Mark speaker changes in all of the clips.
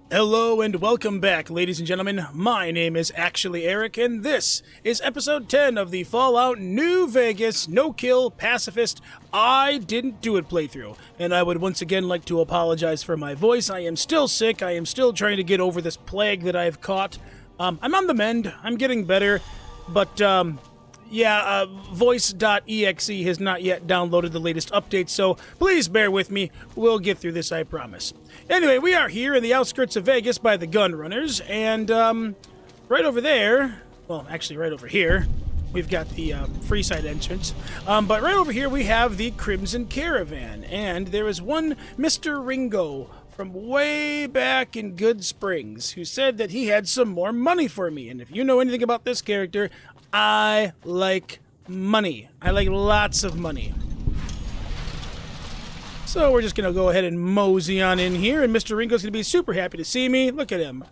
Speaker 1: Hello and welcome back, ladies and gentlemen. My name is actually Eric, and this is episode 10 of the Fallout New Vegas No-Kill Pacifist I Didn't Do It playthrough. And I would once again like to apologize for my voice. I am still sick. I am still trying to get over this plague that I've caught. I'm on the mend. I'm getting better. But, voice.exe has not yet downloaded the latest update, so please bear with me. We'll get through this, I promise. Anyway, we are here in the outskirts of Vegas by the gun runners, and right over there, well, actually right over here, we've got the free side entrance, but right over here we have the Crimson Caravan, and there is one Mr. Ringo from way back in Good Springs who said that he had some more money for me, and if you know anything about this character, I like money. I like lots of money. So we're just going to go ahead and mosey on in here, and Mr. Ringo's going to be super happy to see me. Look at him.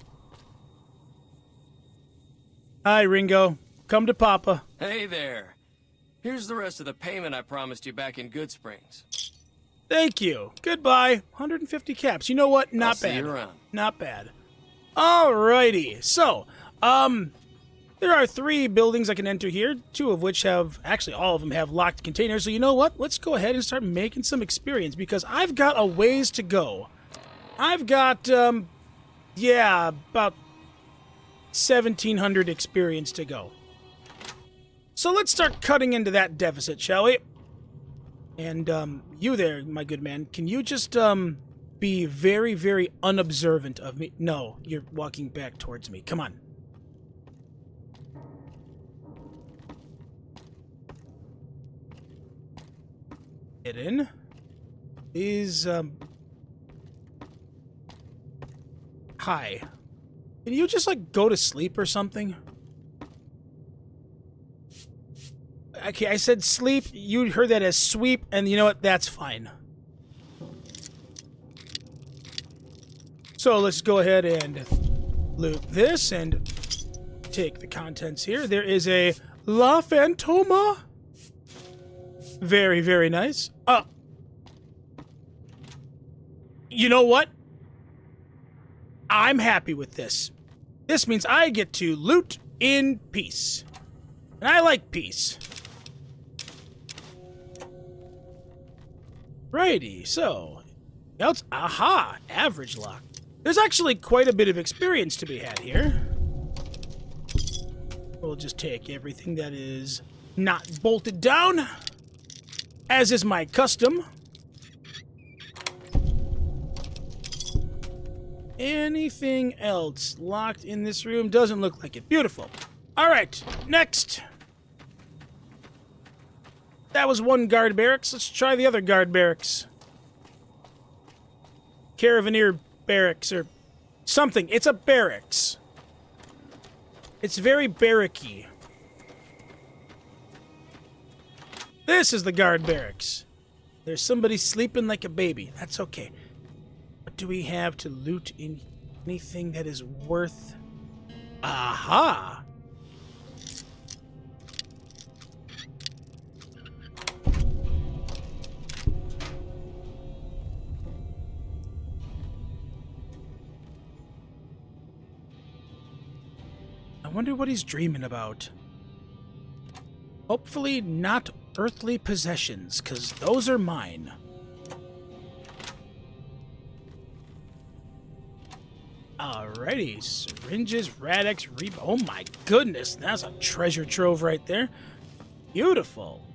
Speaker 1: Hi, Ringo. Come to Papa.
Speaker 2: Hey there. Here's the rest of the payment I promised you back in Good Springs.
Speaker 1: Thank you. Goodbye. 150 caps. You know what? Not bad.
Speaker 2: See you around.
Speaker 1: Not bad. Alrighty. So, there are 3 buildings I can enter here, 2 of which have, actually all of them have locked containers. So you know what? Let's go ahead and start making some experience because I've got a ways to go. I've got, about 1,700 experience to go. So let's start cutting into that deficit, shall we? And, you there, my good man, can you just, be very, very unobservant of me? No, you're walking back towards me. Come on. Hidden is, hi. Can you just, like, go to sleep or something? Okay, I said sleep. You heard that as sweep, and you know what? That's fine. So let's go ahead and loot this and take the contents here. There is a La Fantoma. Very, very nice. You know what? I'm happy with this. This means I get to loot in peace. And I like peace. Righty, so... aha! Average lock. There's actually quite a bit of experience to be had here. We'll just take everything that is not bolted down, as is my custom. Anything else locked in this room? Doesn't look like it. Beautiful. Alright, next. That was one guard barracks. Let's try the other guard barracks. Caravaneer barracks or something. It's a barracks. It's very barracky. This is the guard barracks. There's somebody sleeping like a baby. That's okay. What do we have to loot in anything that is worth... Aha! I wonder what he's dreaming about. Hopefully not earthly possessions, because those are mine. Alrighty, syringes, Radex, oh my goodness, that's a treasure trove right there. Beautiful.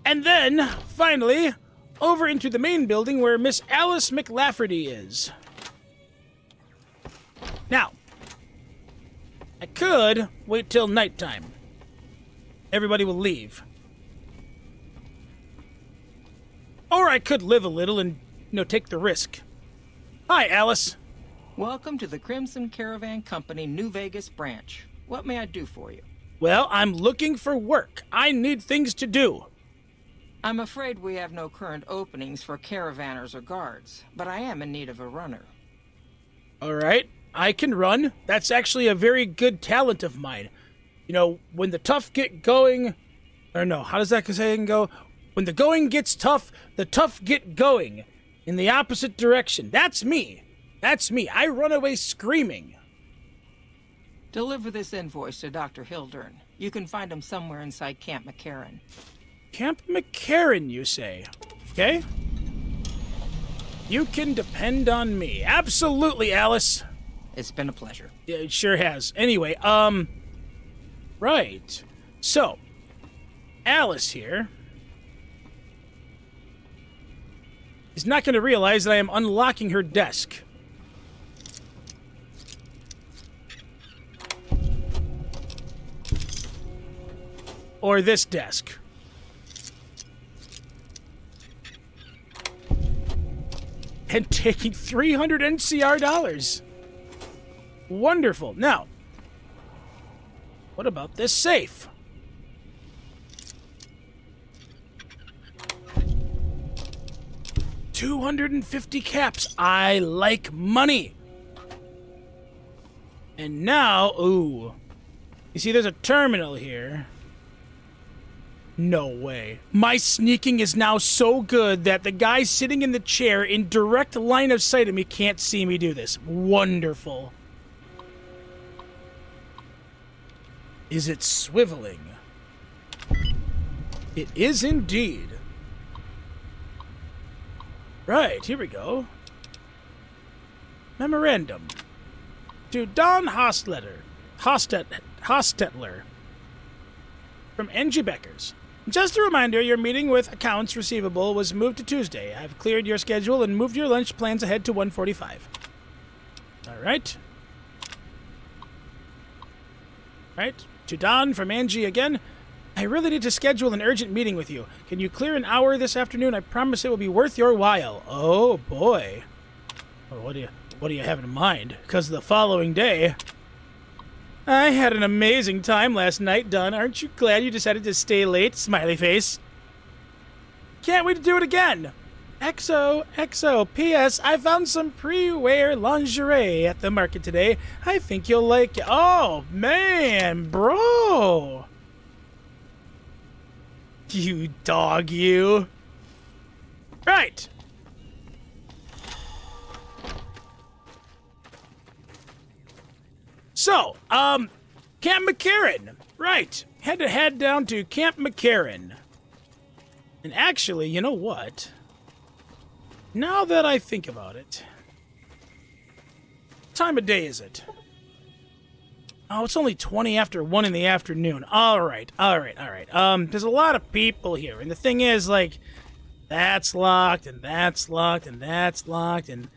Speaker 1: And then, finally, over into the main building where Miss Alice McLafferty is. Now, I could wait till nighttime. Everybody will leave. Or I could live a little and, take the risk. Hi, Alice.
Speaker 3: Welcome to the Crimson Caravan Company New Vegas branch. What may I do for you?
Speaker 1: Well, I'm looking for work. I need things to do.
Speaker 3: I'm afraid we have no current openings for caravanners or guards, but I am in need of a runner.
Speaker 1: All right, I can run. That's actually a very good talent of mine. When the tough get going... Or no, how does that saying go? When the going gets tough, the tough get going. In the opposite direction. That's me. That's me. I run away screaming.
Speaker 3: Deliver this invoice to Dr. Hildern. You can find him somewhere inside Camp McCarran.
Speaker 1: Camp McCarran, you say? Okay. You can depend on me. Absolutely, Alice.
Speaker 3: It's been a pleasure.
Speaker 1: Yeah, it sure has. Anyway, right. So, Alice here is not going to realize that I am unlocking her desk. Or this desk. And taking 300 NCR dollars. Wonderful. Now, what about this safe? $250 caps. I like money. And now, ooh. You see, there's a terminal here. No way. My sneaking is now so good that the guy sitting in the chair in direct line of sight of me can't see me do this. Wonderful. Is it swiveling? It is indeed. Right, here we go. Memorandum. To Don Hostetler. From Angie Beckers. Just a reminder, your meeting with accounts receivable was moved to Tuesday. I've cleared your schedule and moved your lunch plans ahead to 1:45. All right. Right. To Don from Angie again. I really need to schedule an urgent meeting with you. Can you clear an hour this afternoon? I promise it will be worth your while. Oh, boy. Well, what do you have in mind? Because the following day... I had an amazing time last night, Don. Aren't you glad you decided to stay late? Smiley face. Can't wait to do it again. XO. P.S. I found some pre-wear lingerie at the market today. I think you'll like it. Oh, man, bro. You dog, you. Right. So, Camp McCarran. Right. Had to head down to Camp McCarran. And actually, you know what? Now that I think about it, what time of day is it? Oh, it's only 20 after 1 in the afternoon. All right. There's a lot of people here. And the thing is, like, that's locked, and that's locked, and that's locked, and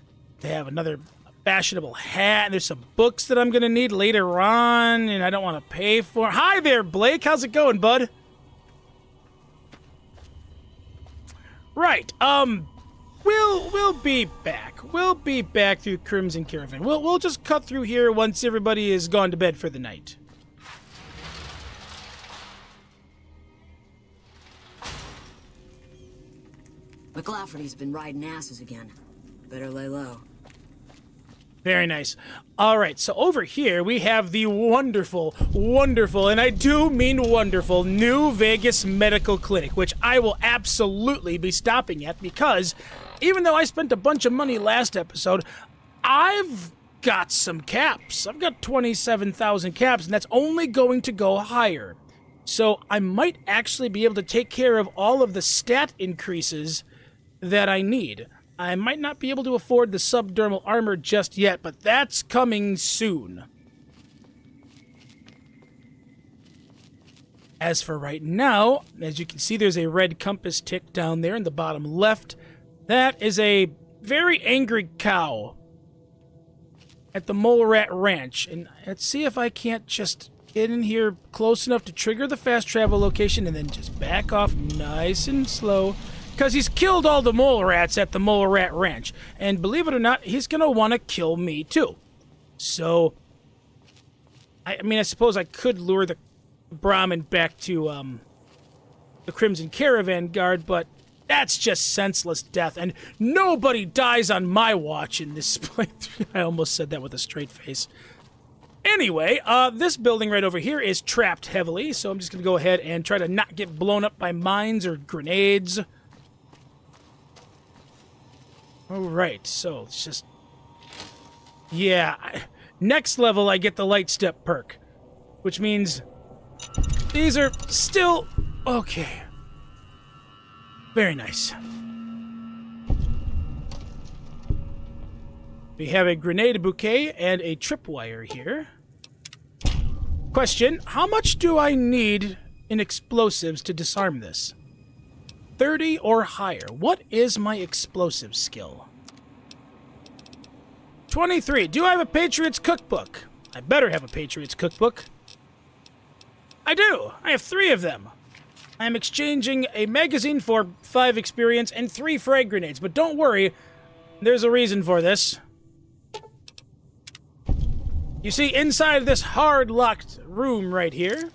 Speaker 1: they have another fashionable hat, and there's some books that I'm gonna need later on, and I don't want to pay for. Hi there, Blake. How's it going, bud? Right. We'll be back. We'll be back through Crimson Caravan. We'll just cut through here once everybody is gone to bed for the night.
Speaker 4: McLafferty's been riding asses again. Better lay low.
Speaker 1: Very nice. All right, so over here we have the wonderful, and I do mean wonderful, New Vegas Medical Clinic, which I will absolutely be stopping at because even though I spent a bunch of money last episode, I've got some caps. I've got 27,000 caps, and that's only going to go higher. So I might actually be able to take care of all of the stat increases that I need. I might not be able to afford the subdermal armor just yet, but that's coming soon. As for right now, as you can see, there's a red compass tick down there in the bottom left. That is a very angry cow at the Mole Rat Ranch. And let's see if I can't just get in here close enough to trigger the fast travel location and then just back off nice and slow. Because he's killed all the mole rats at the Mole Rat Ranch. And believe it or not, he's going to want to kill me too. So, I mean, I suppose I could lure the Brahmin back to the Crimson Caravan Guard, but that's just senseless death. And nobody dies on my watch in this playthrough. I almost said that with a straight face. Anyway, this building right over here is trapped heavily, so I'm just going to go ahead and try to not get blown up by mines or grenades. Alright, so let's just Yeah, next level I get the light step perk, which means these are still okay. Very nice. We have a grenade bouquet and a tripwire here. Question, how much do I need in explosives to disarm this? 30 or higher. What is my explosive skill? 23. Do I have a Patriot's cookbook? I better have a Patriot's cookbook. I do. I have 3 of them. I am exchanging a magazine for 5 experience and 3 frag grenades. But don't worry, there's a reason for this. You see, inside this hard-locked room right here,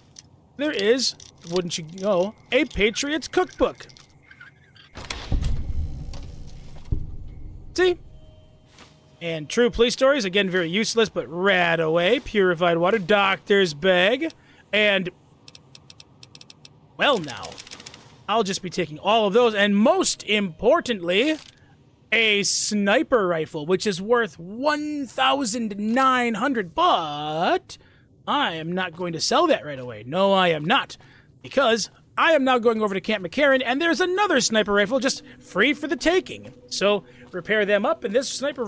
Speaker 1: there is, wouldn't you know, a Patriot's cookbook. See? And true police stories, again, very useless, but rad away. Purified water, doctor's bag, and... well, now, I'll just be taking all of those, and most importantly, a sniper rifle, which is worth 1,900, but I am not going to sell that right away. No, I am not, because I am now going over to Camp McCarran, and there's another sniper rifle just free for the taking. So repair them up, and this sniper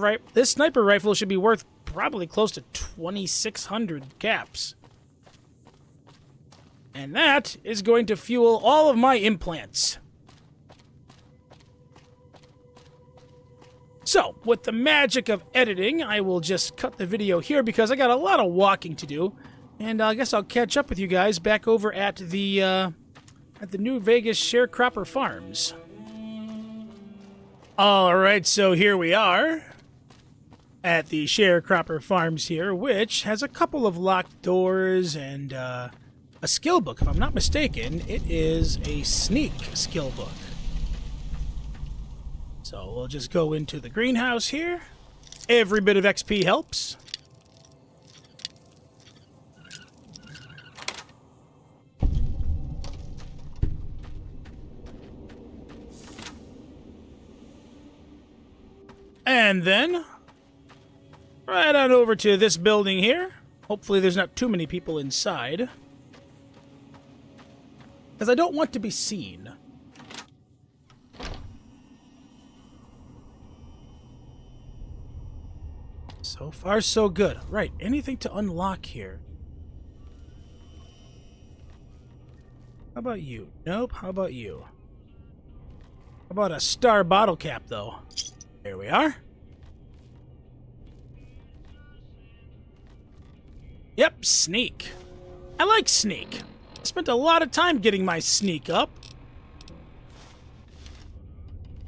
Speaker 1: rifle should be worth probably close to 2,600 caps. And that is going to fuel all of my implants. So, with the magic of editing, I will just cut the video here because I got a lot of walking to do. And I guess I'll catch up with you guys back over at the New Vegas Sharecropper Farms. Alright, so here we are at the Sharecropper Farms here, which has a couple of locked doors and a skill book. If I'm not mistaken, it is a sneak skill book. So we'll just go into the greenhouse here. Every bit of XP helps. And then, right on over to this building here. Hopefully there's not too many people inside, because I don't want to be seen. So far, so good. Right, anything to unlock here? How about you? Nope, how about you? How about a star bottle cap, though? There we are. Yep, sneak. I like sneak. I spent a lot of time getting my sneak up.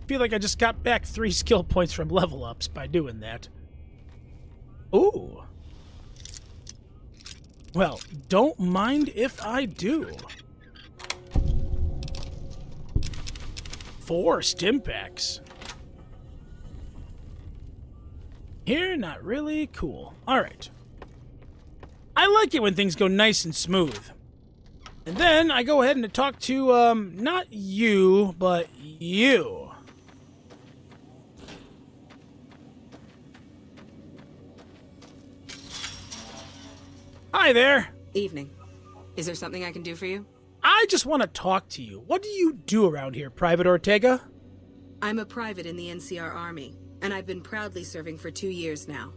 Speaker 1: Feel like I just got back 3 skill points from level ups by doing that. Ooh. Well, don't mind if I do. 4 stim packs. Here, not really. Cool. Alright. I like it when things go nice and smooth. And then I go ahead and talk to, not you, but you. Hi there.
Speaker 5: Evening. Is there something I can do for you?
Speaker 1: I just want to talk to you. What do you do around here, Private Ortega?
Speaker 5: I'm a private in the NCR Army, and I've been proudly serving for 2 years now.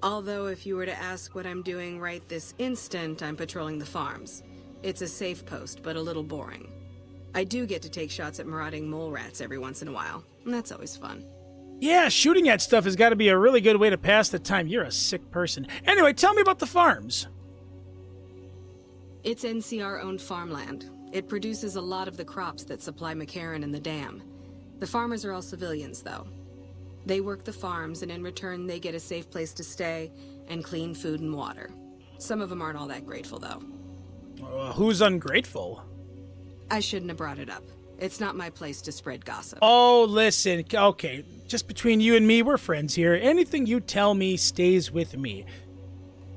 Speaker 5: Although if you were to ask what I'm doing right this instant, I'm patrolling the farms. It's a safe post, but a little boring. I do get to take shots at marauding mole rats every once in a while, and that's always fun.
Speaker 1: Yeah, shooting at stuff has got to be a really good way to pass the time. You're a sick person. Anyway, tell me about the farms.
Speaker 5: It's NCR-owned farmland. It produces a lot of the crops that supply McCarran and the dam. The farmers are all civilians, though. They work the farms, and in return, they get a safe place to stay and clean food and water. Some of them aren't all that grateful, though.
Speaker 1: Who's ungrateful?
Speaker 5: I shouldn't have brought it up. It's not my place to spread gossip.
Speaker 1: Oh, listen. Okay, just between you and me, we're friends here. Anything you tell me stays with me.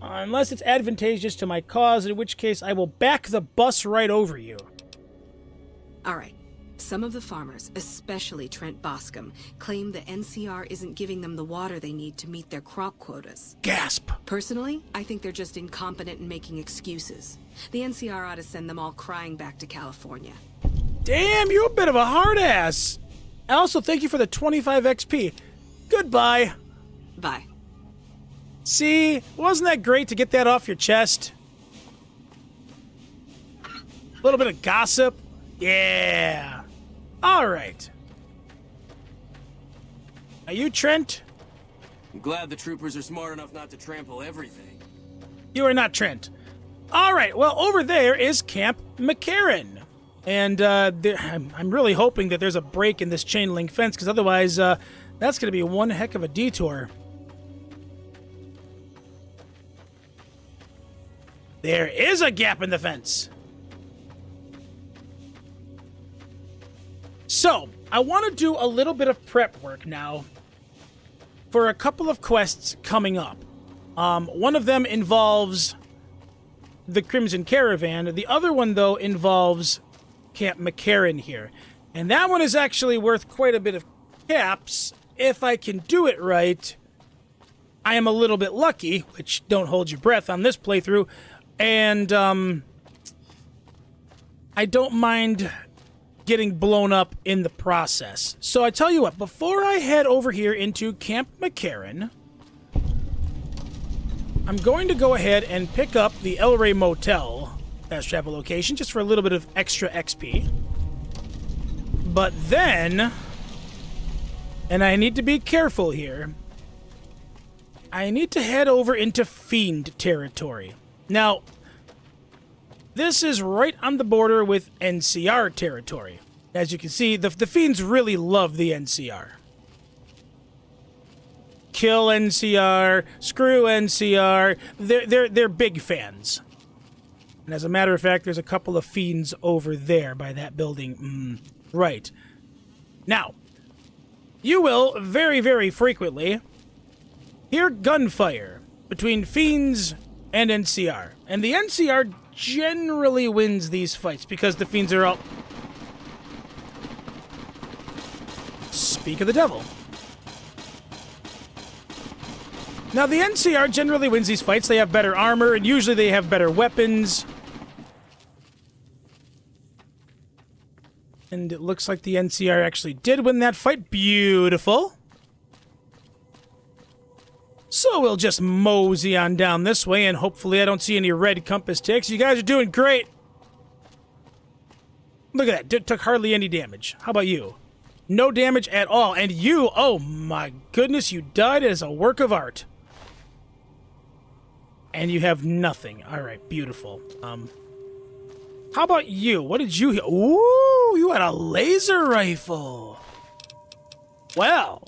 Speaker 1: Unless it's advantageous to my cause, in which case I will back the bus right over you.
Speaker 5: All right. Some of the farmers, especially Trent Boscom, claim the NCR isn't giving them the water they need to meet their crop quotas.
Speaker 1: Gasp.
Speaker 5: Personally, I think they're just incompetent and making excuses. The NCR ought to send them all crying back to California.
Speaker 1: Damn, you're a bit of a hard ass. Also, thank you for the 25 XP. Goodbye.
Speaker 5: Bye.
Speaker 1: See, wasn't that great to get that off your chest? A little bit of gossip. Yeah. All right. Are you Trent?
Speaker 2: I'm glad the troopers are smart enough not to trample everything.
Speaker 1: You are not Trent. All right, well, over there is Camp McCarran. And I'm really hoping that there's a break in this chain link fence, because otherwise that's going to be one heck of a detour. There is a gap in the fence. So, I want to do a little bit of prep work now for a couple of quests coming up. One of them involves the Crimson Caravan. The other one, though, involves Camp McCarran here. And that one is actually worth quite a bit of caps. If I can do it right, I am a little bit lucky, which don't hold your breath on this playthrough. And I don't mind getting blown up in the process. So I tell you what, before I head over here into Camp McCarran, I'm going to go ahead and pick up the El Rey Motel fast travel location just for a little bit of extra XP. But then, and I need to be careful here, I need to head over into Fiend territory. Now, this is right on the border with NCR territory. As you can see, the Fiends really love the NCR. Kill NCR, screw NCR. They're big fans. And as a matter of fact, there's a couple of Fiends over there by that building. Right. Now, you will very, very frequently hear gunfire between Fiends and NCR. And the NCR generally wins these fights because the Fiends are all... Speak of the devil. Now, the NCR generally wins these fights. They have better armor, and usually they have better weapons. And it looks like the NCR actually did win that fight. Beautiful. So we'll just mosey on down this way, and hopefully I don't see any red compass ticks. You guys are doing great. Look at that. Took hardly any damage. How about you? No damage at all. And you, oh my goodness, you died as a work of art. And you have nothing. All right, beautiful. How about you? What did you... Ooh, you had a laser rifle. Well,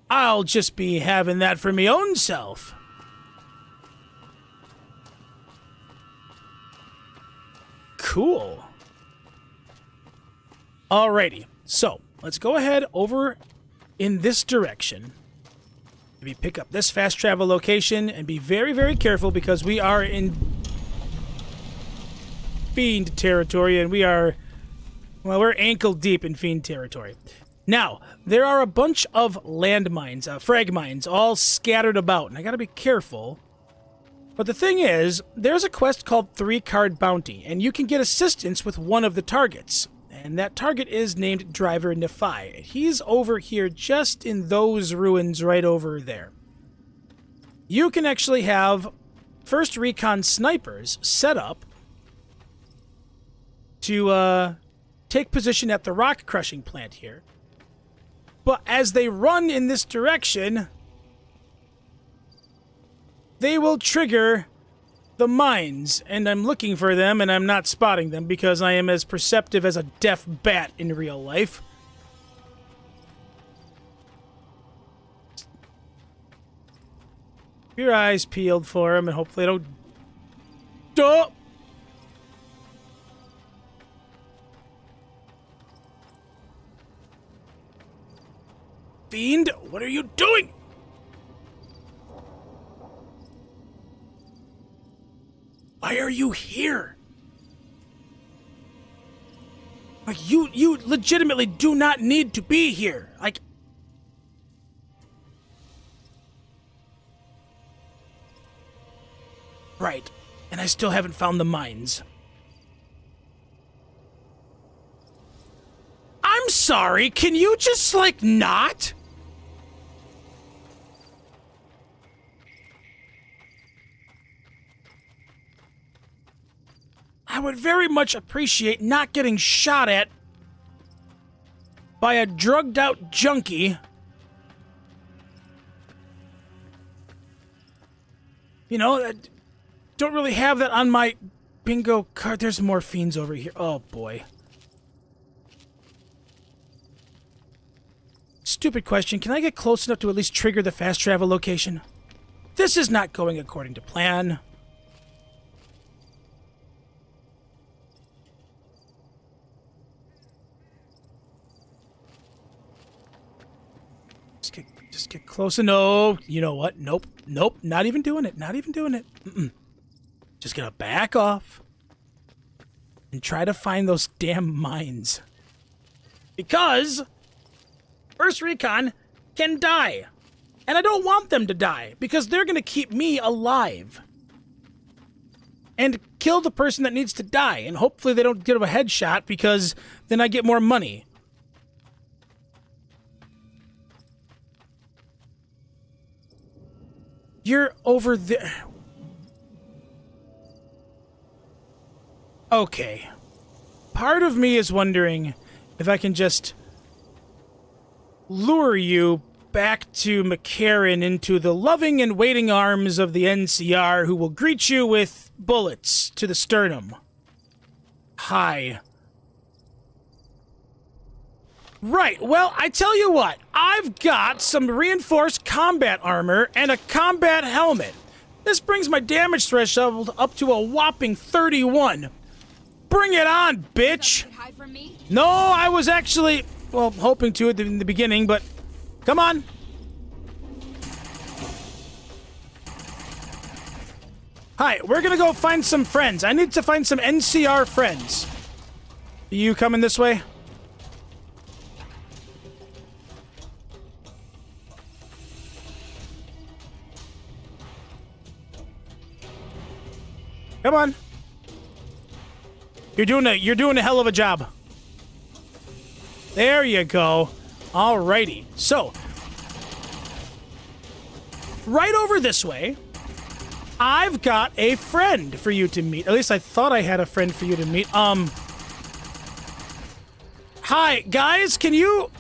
Speaker 1: I'll just be having that for me own self. Cool. Alrighty, so let's go ahead over in this direction. Maybe pick up this fast travel location and be very, very careful because we are in Fiend territory and we are, well, we're ankle deep in Fiend territory. Now, there are a bunch of landmines, frag mines, all scattered about, and I gotta be careful. But the thing is, there's a quest called 3-Card Bounty, and you can get assistance with one of the targets. And that target is named Driver Nephi. He's over here just in those ruins right over there. You can actually have first recon snipers set up to take position at the rock crushing plant here. But as they run in this direction, they will trigger the mines, and I'm looking for them, and I'm not spotting them because I am as perceptive as a deaf bat in real life. Keep your eyes peeled for them, and hopefully they don't... Duh! Fiend, what are you doing? Why are you here? Like, you legitimately do not need to be here. Like... Right. And I still haven't found the mines. I'm sorry, can you just, like, not? I would very much appreciate not getting shot at by a drugged-out junkie. You know, I don't really have that on my bingo card. There's more fiends over here. Oh, boy. Stupid question. Can I get close enough to at least trigger the fast travel location? This is not going according to plan. Just get close enough. No, you know what? Nope. Nope. Not even doing it. Not even doing it. Just gonna back off and try to find those damn mines. Because First Recon can die. And I don't want them to die, because they're gonna keep me alive. And kill the person that needs to die, and hopefully they don't get a headshot, because then I get more money. You're over there. Okay. Part of me is wondering if I can just lure you back to McCarran into the loving and waiting arms of the NCR, who will greet you with bullets to the sternum. Hi. Right, well, I tell you what, I've got some reinforced combat armor and a combat helmet. This brings my damage threshold up to a whopping 31. Bring it on, bitch!
Speaker 6: Hide from me?
Speaker 1: No, I was actually, well, hoping to in the beginning, but come on. Hi, we're gonna go find some friends. I need to find some NCR friends. You coming this way? Come on. You're doing a hell of a job. There you go. Alrighty. So, right over this way, I've got a friend for you to meet. At least I thought I had a friend for you to meet. Hi, guys, can you...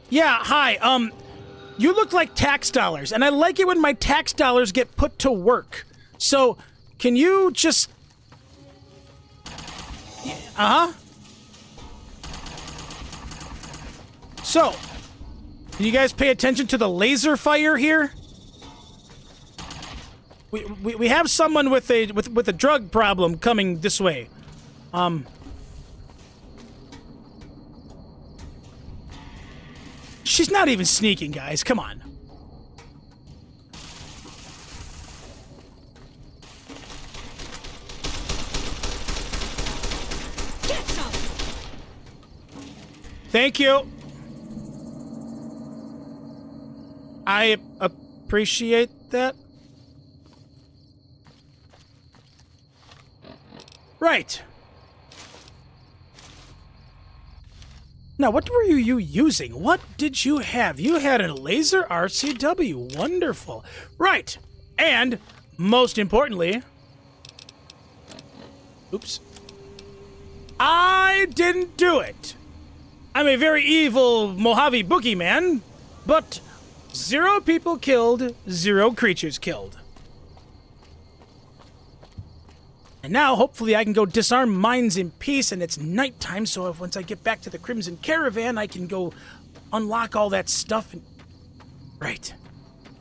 Speaker 1: Yeah, hi, you look like tax dollars, and I like it when my tax dollars get put to work. So, can you just... Uh-huh. So, can you guys pay attention to the laser fire here? We have someone with a drug problem coming this way. She's not even sneaking, guys. Come on.
Speaker 6: Get some!
Speaker 1: Thank you. I appreciate that. Right. Now, what were you using? What did you have? You had a laser RCW. Wonderful. Right. And, most importantly... Oops. I didn't do it. I'm a very evil Mojave boogeyman, but 0 people killed, 0 creatures killed. And now, hopefully, I can go disarm mines in peace, and it's nighttime, so if once I get back to the Crimson Caravan, I can go unlock all that stuff and... Right.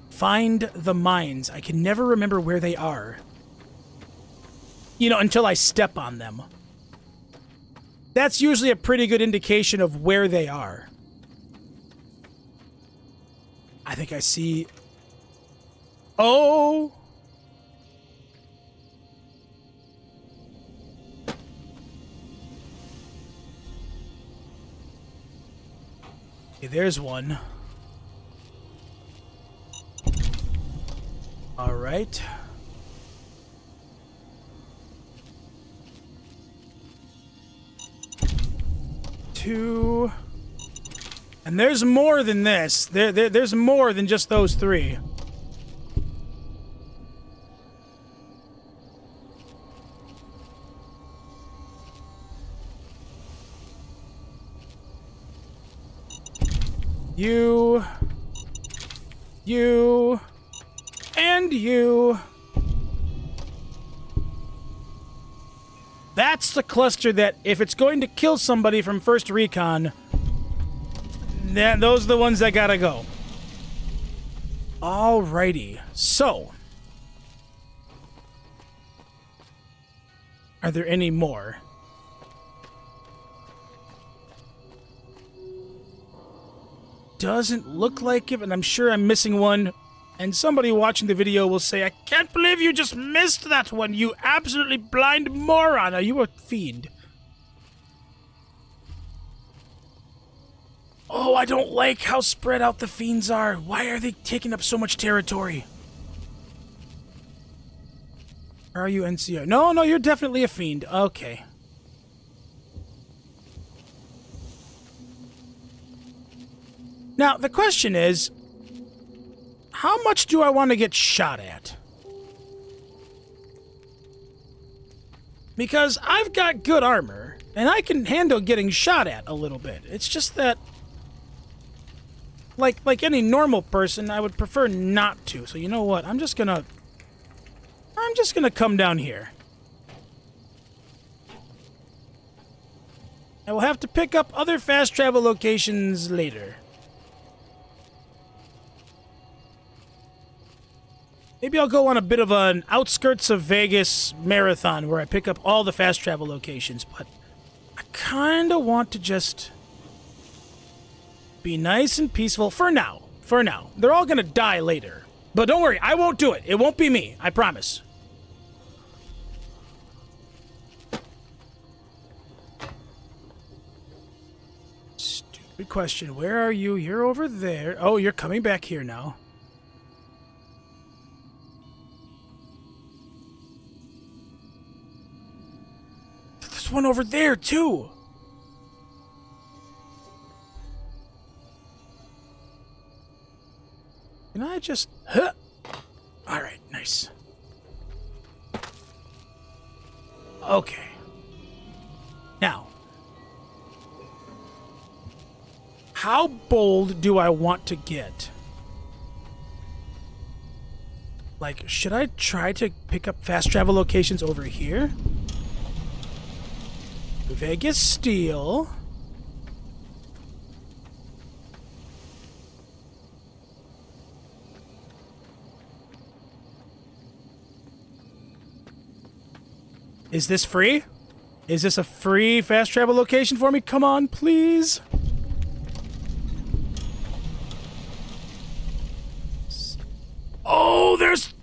Speaker 1: Find the mines. I can never remember where they are. You know, until I step on them. That's usually a pretty good indication of where they are. I think I see... Oh! Okay, there's one. All right. Two. And there's more than this. There's more than just those three. You, and you. That's the cluster that, if it's going to kill somebody from first recon, then those are the ones that gotta go. Alrighty, so. Are there any more? Doesn't look like it, and I'm sure I'm missing one. And somebody watching the video will say, I can't believe you just missed that one, you absolutely blind moron. Are you a fiend? Oh, I don't like how spread out the fiends are. Why are they taking up so much territory? Are you NCR? No, you're definitely a fiend. Okay. Now, the question is, how much do I want to get shot at? Because I've got good armor, and I can handle getting shot at a little bit. It's just that, like any normal person, I would prefer not to. So you know what? I'm just gonna come down here. I will have to pick up other fast travel locations later. Maybe I'll go on a bit of an outskirts of Vegas marathon where I pick up all the fast travel locations, but I kind of want to just be nice and peaceful for now. For now. They're all going to die later. But don't worry, I won't do it. It won't be me. I promise. Stupid question. Where are you? You're over there. Oh, you're coming back here now. There's one over there, too. Can I just... Huh? Alright, nice. Okay. Now. How bold do I want to get? Like, should I try to pick up fast travel locations over here? Vegas Steel. Is this free? Is this a free fast travel location for me? Come on, please. Oh, there's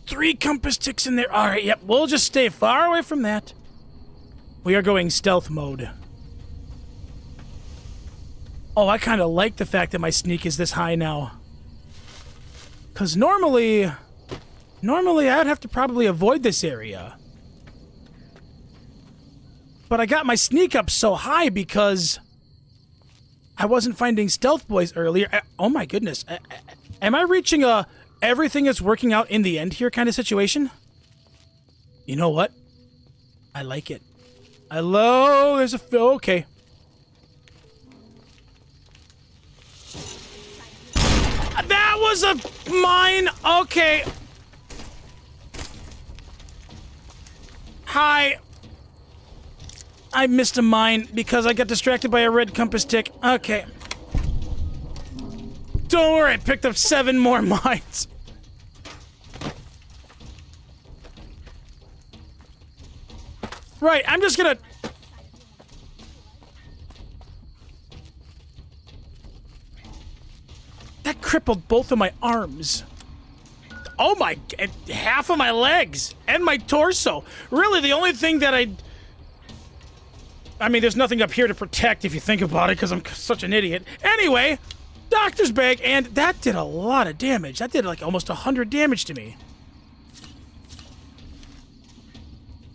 Speaker 1: 3 compass ticks in there. All right, yep, we'll just stay far away from that. We are going stealth mode. Oh, I kind of like the fact that my sneak is this high now. Because normally I'd have to probably avoid this area. But I got my sneak up so high because I wasn't finding stealth boys earlier. Oh my goodness. Am I reaching a everything is working out in the end here kind of situation? You know what? I like it. Hello, there's a... Okay. That was a mine! Okay. Hi. I missed a mine because I got distracted by a red compass tick. Okay. Don't worry, I picked up 7 more mines. Right, I'm just gonna... That crippled both of my arms. Oh my... And half of my legs. And my torso. Really, the only thing that I... I mean, there's nothing up here to protect if you think about it, because I'm such an idiot. Anyway, doctor's bag, and that did a lot of damage. That did like almost 100 damage to me.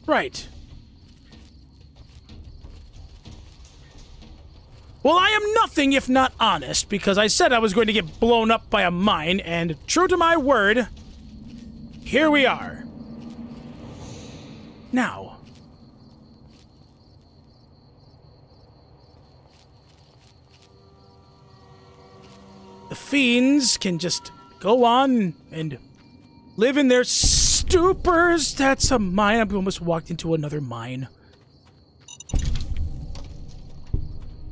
Speaker 1: Right. Well, I am nothing if not honest, because I said I was going to get blown up by a mine, and true to my word, here we are. Now, the fiends can just go on and live in their stupors. That's a mine. I almost walked into another mine.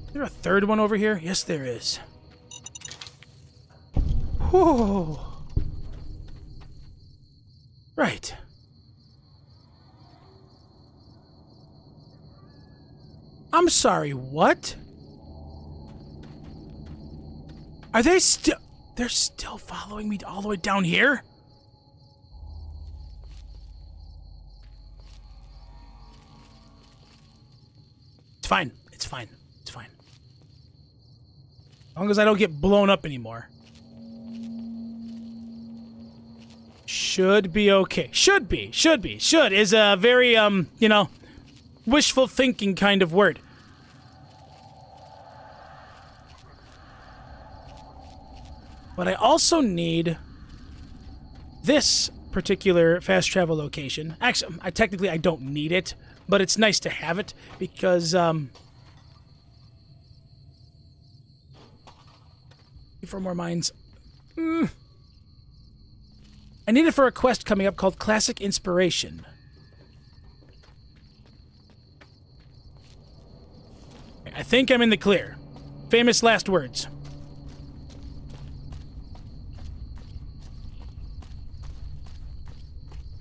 Speaker 1: Is there a third one over here? Yes, there is. Whoa. Right. I'm sorry, what? Are they still... They're still following me all the way down here? It's fine. It's fine. It's fine. As long as I don't get blown up anymore. Should be okay. Should be. Should be. Should is a very, you know, wishful thinking kind of word. But I also need this particular fast travel location. Actually, technically I don't need it, but it's nice to have it because, 4 more mines. I need it for a quest coming up called Classic Inspiration. I think I'm in the clear. Famous last words.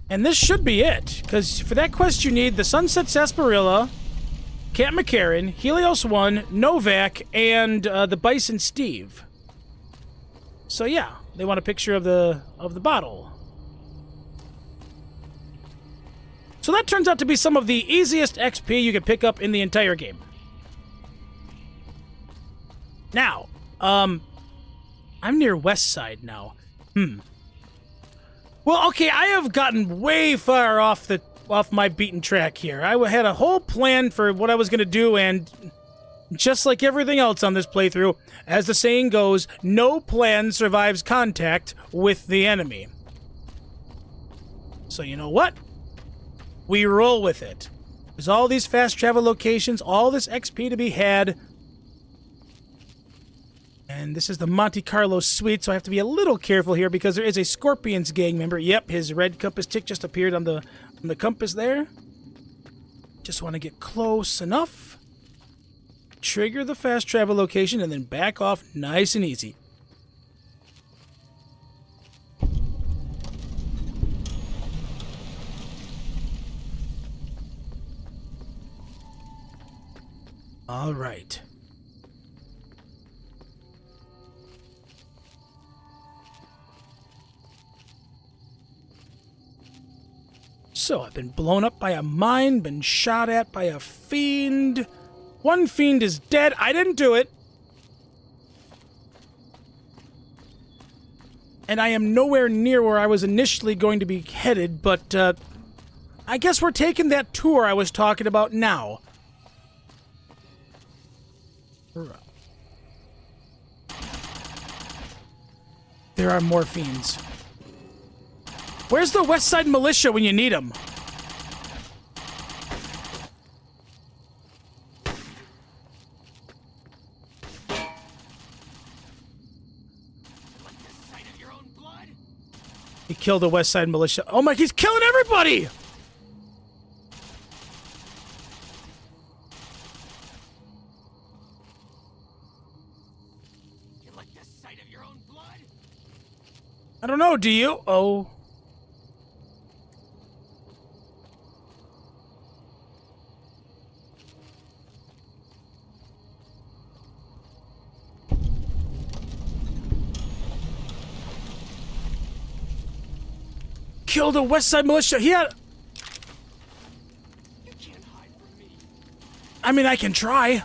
Speaker 1: And this should be it, because for that quest you need the Sunset Sarsaparilla, Camp McCarran, Helios 1, Novak, and the Bison Steve. So yeah, they want a picture of the bottle. So that turns out to be some of the easiest XP you can pick up in the entire game. Now, I'm near West Side now. Well, okay, I have gotten way far off my beaten track here. I had a whole plan for what I was going to do, and just like everything else on this playthrough, as the saying goes, no plan survives contact with the enemy. So you know what? We roll with it. There's all these fast travel locations, all this XP to be had. And this is the Monte Carlo suite, so I have to be a little careful here because there is a Scorpions gang member. Yep, his red compass tick just appeared on the compass there. Just want to get close enough. Trigger the fast travel location and then back off nice and easy. All right. So, I've been blown up by a mine, been shot at by a fiend. One fiend is dead. I didn't do it. And I am nowhere near where I was initially going to be headed, but I guess we're taking that tour I was talking about now. There are more fiends. Where's the West Side Militia when you need them? He killed the West Side Militia. Oh my, he's killing everybody!
Speaker 2: You like the sight of your own blood?
Speaker 1: I don't know, do you? Oh. Killed a West Side Militia. He had...
Speaker 2: You can't hide from me.
Speaker 1: I mean, I can try.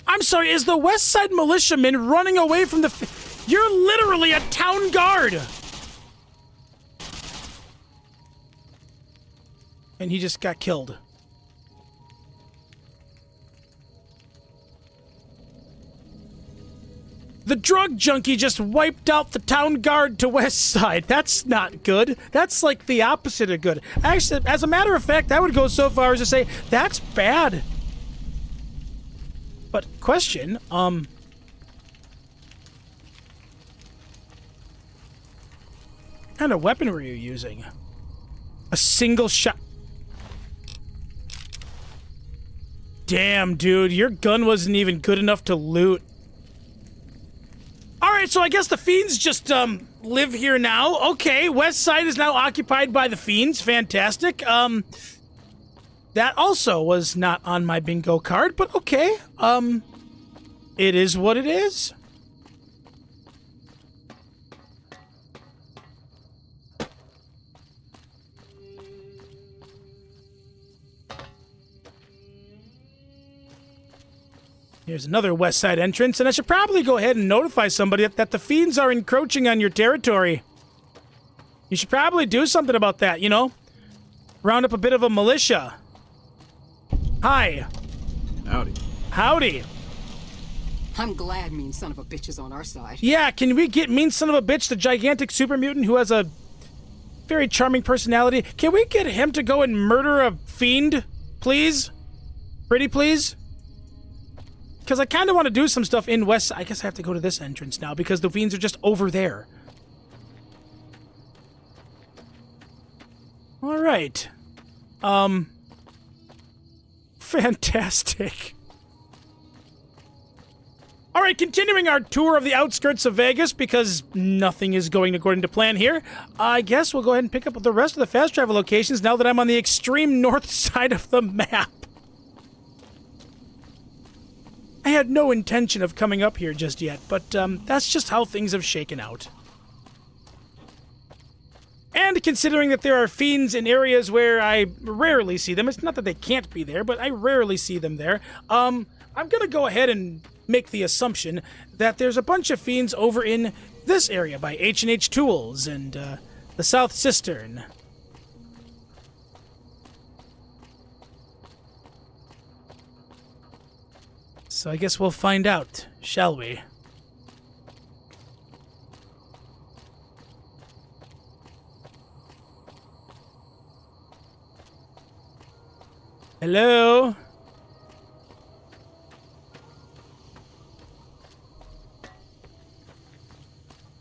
Speaker 1: I'm sorry, is the West Side militiaman running away from the... You're literally a town guard! And he just got killed. The drug junkie just wiped out the town guard to West Side. That's not good. That's like the opposite of good. Actually, as a matter of fact, I would go so far as to say, that's bad. But, question, what kind of weapon were you using? A single shot... Damn, dude, your gun wasn't even good enough to loot. Alright, so I guess the Fiends just, live here now. Okay, West Side is now occupied by the Fiends. Fantastic. That also was not on my bingo card, but okay. It is what it is. Here's another West Side entrance, and I should probably go ahead and notify somebody that the Fiends are encroaching on your territory. You should probably do something about that, you know? Round up a bit of a militia. Hi.
Speaker 6: Howdy.
Speaker 1: Howdy.
Speaker 7: I'm glad mean son of a bitch is on our side.
Speaker 1: Yeah, can we get mean son of a bitch, the gigantic super mutant who has a very charming personality? Can we get him to go and murder a fiend, please? Pretty please? Because I kind of want to do some stuff in West... I guess I have to go to this entrance now because the fiends are just over there. All right. Fantastic. All right, continuing our tour of the outskirts of Vegas because nothing is going according to plan here. I guess we'll go ahead and pick up the rest of the fast travel locations now that I'm on the extreme north side of the map. I had no intention of coming up here just yet, but that's just how things have shaken out. And considering that there are fiends in areas where I rarely see them, it's not that they can't be there, but I rarely see them there, I'm gonna go ahead and make the assumption that there's a bunch of fiends over in this area by H&H Tools and the South Cistern. So I guess we'll find out, shall we? Hello?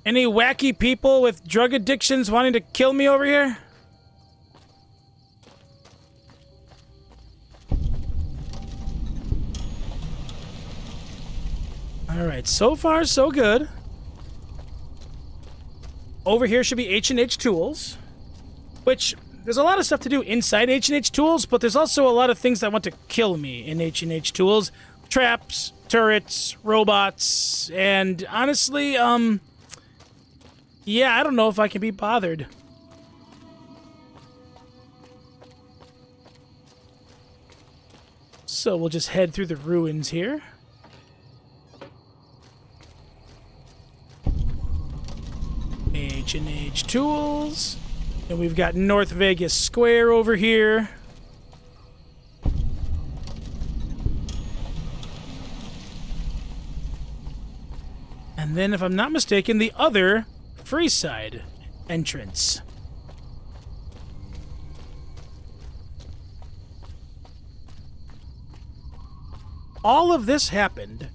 Speaker 1: Any wacky people with drug addictions wanting to kill me over here? Alright, so far so good. Over here should be H&H Tools, which there's a lot of stuff to do inside H&H Tools, but there's also a lot of things that want to kill me in H&H Tools. Traps, turrets, robots, and honestly, yeah, I don't know if I can be bothered. So we'll just head through the ruins here. H&H Tools. And we've got North Vegas Square over here. And then, if I'm not mistaken, the other Freeside entrance. All of this happened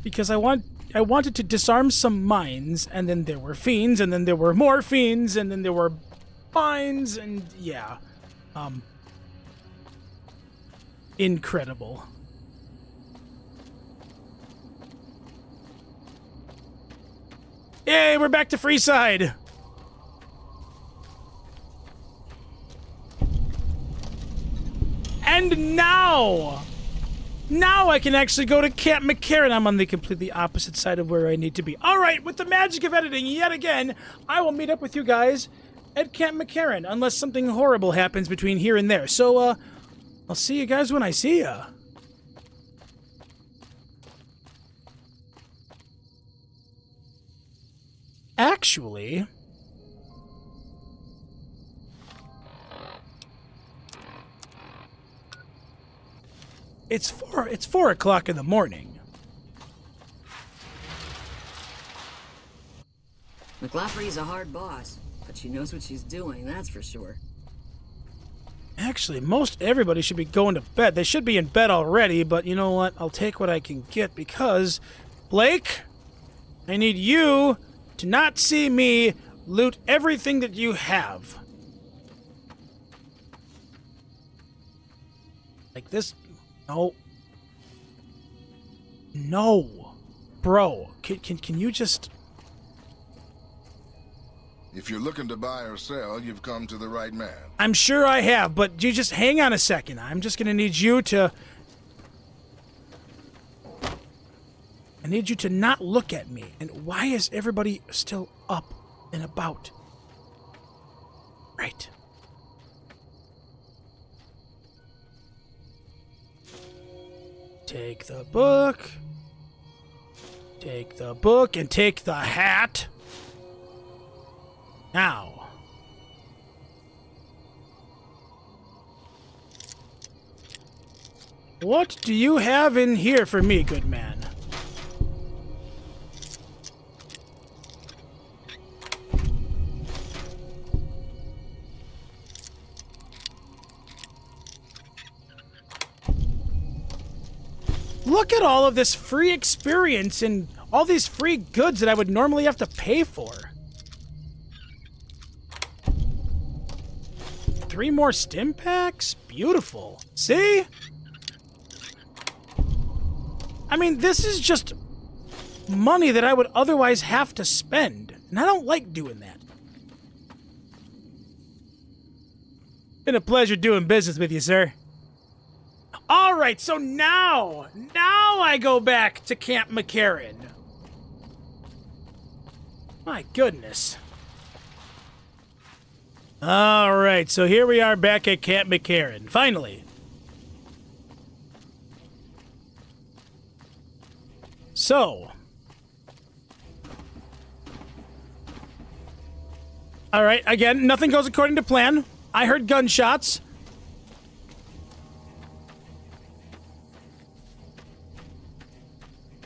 Speaker 1: because I wanted to disarm some mines, and then there were fiends, and then there were more fiends, and then there were mines, and yeah. Incredible. Yay, we're back to Freeside! And now I can actually go to Camp McCarran. I'm on the completely opposite side of where I need to be. All right, with the magic of editing, yet again, I will meet up with you guys at Camp McCarran, unless something horrible happens between here and there. So, I'll see you guys when I see ya. Actually... It's 4 o'clock in the morning.
Speaker 4: McLafferty's a hard boss, but she knows what she's doing, that's for sure.
Speaker 1: Actually, most everybody should be going to bed. They should be in bed already, but you know what? I'll take what I can get because, Blake, I need you to not see me loot everything that you have. Like this. No. No. Bro, can you just...
Speaker 6: If you're looking to buy or sell, you've come to the right man.
Speaker 1: I'm sure I have, but you just hang on a second. I'm just gonna need you to... I need you to not look at me. And why is everybody still up and about? Right. Take the book. Take the book and take the hat. Now. What do you have in here for me, good man? Look at all of this free experience and all these free goods that I would normally have to pay for. 3 more stim packs? Beautiful. See? I mean, this is just money that I would otherwise have to spend. And I don't like doing that. Been a pleasure doing business with you, sir. All right, so now I go back to Camp McCarran. My goodness. All right, so here we are back at Camp McCarran, finally. So. All right, again, nothing goes according to plan. I heard gunshots.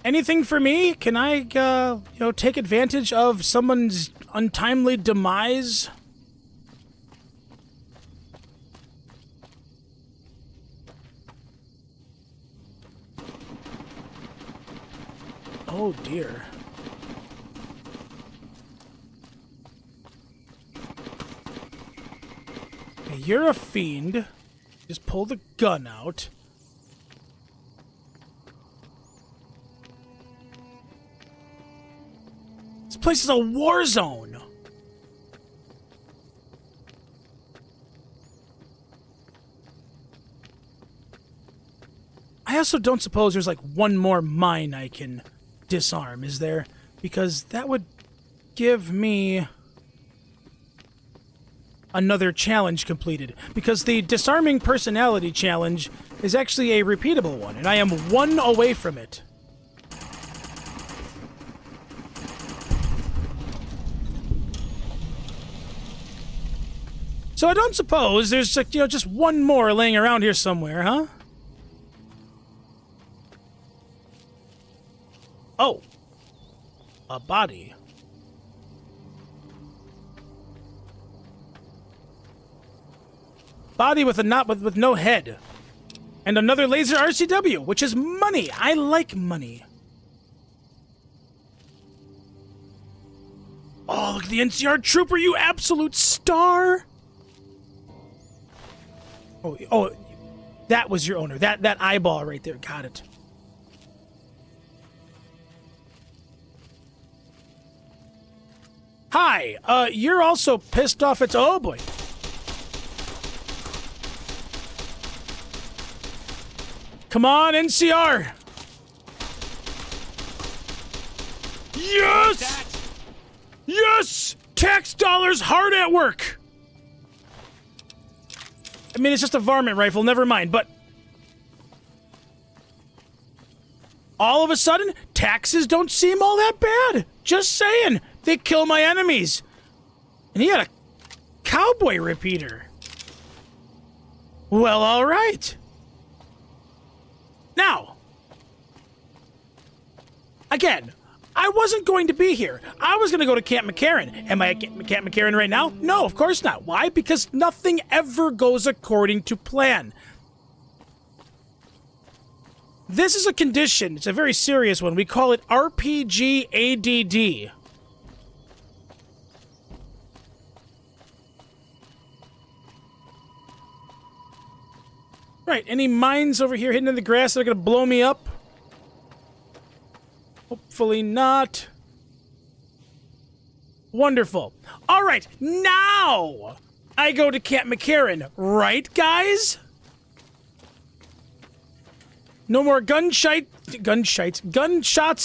Speaker 1: Anything for me? Can I, take advantage of someone's untimely demise? Oh, dear. Okay, you're a fiend. Just pull the gun out. This place is a war zone. I also don't suppose there's like one more mine I can disarm, is there? Because that would give me another challenge completed. Because the disarming personality challenge is actually a repeatable one, and I am 1 away from it. So I don't suppose there's, just one more laying around here somewhere, huh? Oh. A body. Body with with no head. And another laser RCW, which is money. I like money. Oh, look at the NCR trooper, you absolute star. Oh, that was your owner. That eyeball right there. Got it. Hi, you're also pissed off at... Oh, boy. Come on, NCR. Yes! Yes! Tax dollars hard at work. I mean, it's just a varmint rifle, never mind, but... all of a sudden, taxes don't seem all that bad. Just saying. They kill my enemies. And he had a cowboy repeater. Well, all right. Now, again, I wasn't going to be here. I was going to go to Camp McCarran. Am I at Camp McCarran right now? No, of course not. Why? Because nothing ever goes according to plan. This is a condition. It's a very serious one. We call it RPG ADD. Right, any mines over here hidden in the grass that are going to blow me up? Hopefully not. Wonderful. All right, now I go to Camp McCarran, right, guys? No more gunshots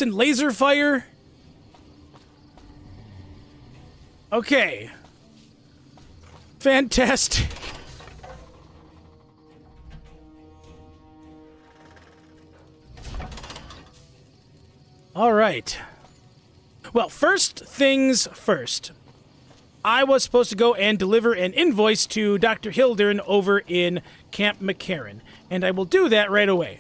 Speaker 1: and laser fire. Okay. Fantastic. All right. Well, first things first. I was supposed to go and deliver an invoice to Dr. Hildern over in Camp McCarran, and I will do that right away.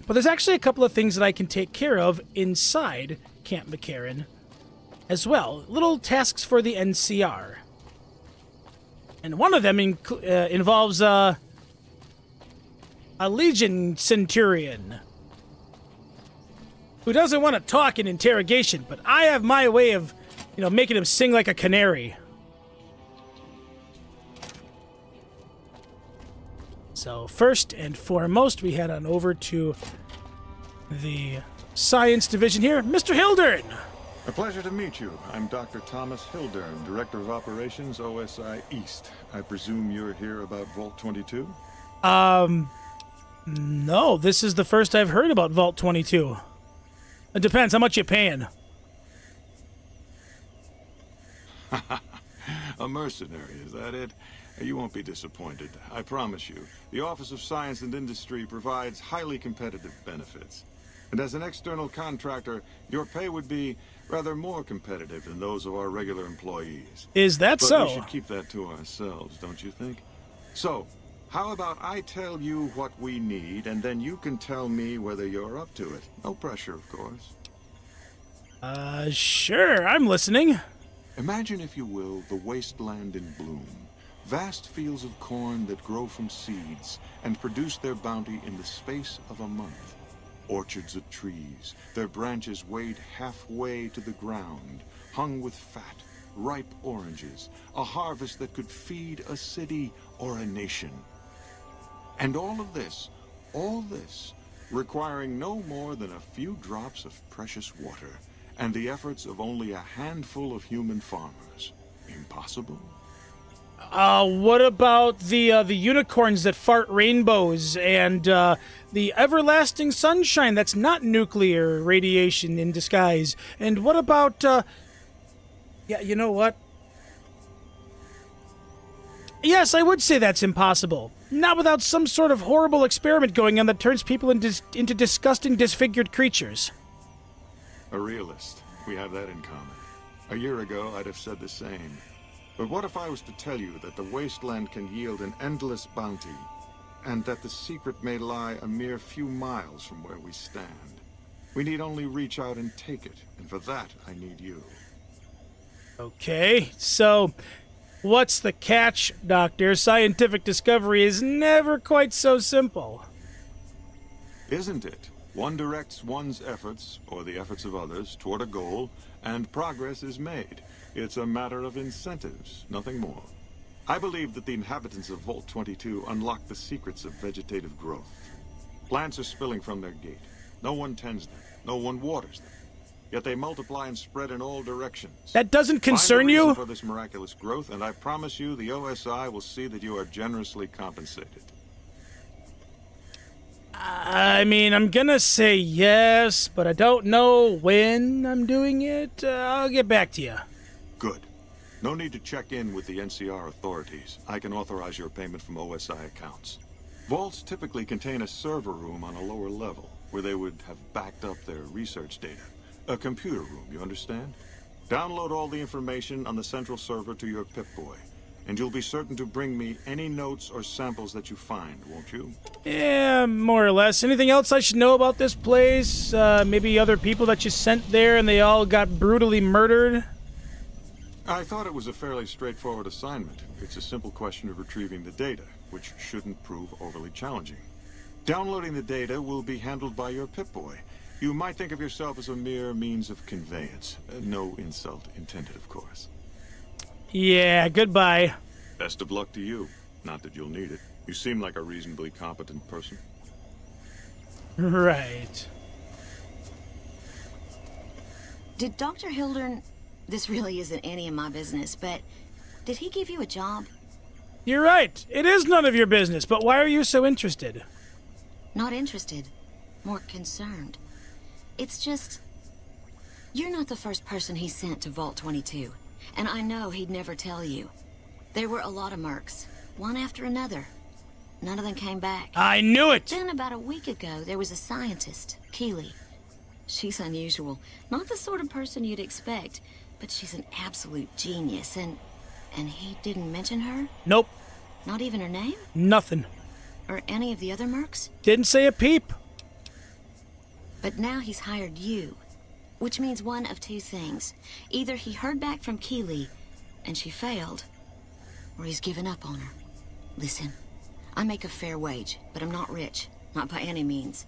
Speaker 1: But there's actually a couple of things that I can take care of inside Camp McCarran as well. Little tasks for the NCR. And one of them involves a Legion Centurion who doesn't want to talk in interrogation, but I have my way of, making him sing like a canary. So first and foremost, we head on over to the science division here. Mr. Hildern!
Speaker 8: A pleasure to meet you. I'm Dr. Thomas Hildern, Director of Operations, OSI East. I presume you're here about Vault 22?
Speaker 1: No, this is the first I've heard about Vault 22. It depends, how much you paying?
Speaker 8: A mercenary, is that it? You won't be disappointed, I promise you. The Office of Science and Industry provides highly competitive benefits. And as an external contractor, your pay would be rather more competitive than those of our regular employees.
Speaker 1: Is that
Speaker 8: but
Speaker 1: so?
Speaker 8: We should keep that to ourselves, don't you think? So, how about I tell you what we need, and then you can tell me whether you're up to it. No pressure, of course.
Speaker 1: Sure, I'm listening.
Speaker 8: Imagine, if you will, the wasteland in bloom. Vast fields of corn that grow from seeds and produce their bounty in the space of a month. Orchards of trees, their branches weighed halfway to the ground, hung with fat, ripe oranges, a harvest that could feed a city or a nation. And all this, requiring no more than a few drops of precious water, and the efforts of only a handful of human farmers. Impossible?
Speaker 1: What about the unicorns that fart rainbows and the everlasting sunshine that's not nuclear radiation in disguise? And what about yeah, you know what? Yes, I would say that's impossible. Not without some sort of horrible experiment going on that turns people into disgusting, disfigured creatures.
Speaker 8: A realist. We have that in common. A year ago, I'd have said the same. But what if I was to tell you that the wasteland can yield an endless bounty, and that the secret may lie a mere few miles from where we stand? We need only reach out and take it, and for that, I need you.
Speaker 1: Okay, so what's the catch, Doctor? Scientific discovery is never quite so simple.
Speaker 8: Isn't it? One directs one's efforts, or the efforts of others, toward a goal, and progress is made. It's a matter of incentives, nothing more. I believe that the inhabitants of Vault 22 unlock the secrets of vegetative growth. Plants are spilling from their gate. No one tends them. No one waters them. Yet they multiply and spread in all directions.
Speaker 1: That doesn't concern you?
Speaker 8: Find a reason for this miraculous growth, and I promise you the OSI will see that you are generously compensated.
Speaker 1: I mean, I'm gonna say yes, but I don't know when I'm doing it. I'll get back to you.
Speaker 8: Good. No need to check in with the NCR authorities. I can authorize your payment from OSI accounts. Vaults typically contain a server room on a lower level, where they would have backed up their research data. A computer room, you understand? Download all the information on the central server to your Pip-Boy, and you'll be certain to bring me any notes or samples that you find, won't you?
Speaker 1: Yeah, more or less. Anything else I should know about this place? Maybe other people that you sent there and they all got brutally murdered?
Speaker 8: I thought it was a fairly straightforward assignment. It's a simple question of retrieving the data, which shouldn't prove overly challenging. Downloading the data will be handled by your Pip-Boy. You might think of yourself as a mere means of conveyance. No insult intended, of course.
Speaker 1: Yeah, goodbye.
Speaker 8: Best of luck to you. Not that you'll need it. You seem like a reasonably competent person.
Speaker 1: Right.
Speaker 9: Did Dr. Hildern... This really isn't any of my business, but did he give you a job?
Speaker 1: You're right. It is none of your business, but why are you so interested?
Speaker 9: Not interested. More concerned. It's just... You're not the first person he sent to Vault 22, and I know he'd never tell you. There were a lot of mercs, one after another. None of them came back.
Speaker 1: I knew it!
Speaker 9: Then about a week ago, there was a scientist, Keeley. She's unusual. Not the sort of person you'd expect, but she's an absolute genius, and he didn't mention her?
Speaker 1: Nope.
Speaker 9: Not even her name?
Speaker 1: Nothing.
Speaker 9: Or any of the other mercs?
Speaker 1: Didn't say a peep.
Speaker 9: But now he's hired you, which means one of two things. Either he heard back from Keeley, and she failed, or he's given up on her. Listen, I make a fair wage, but I'm not rich. Not by any means.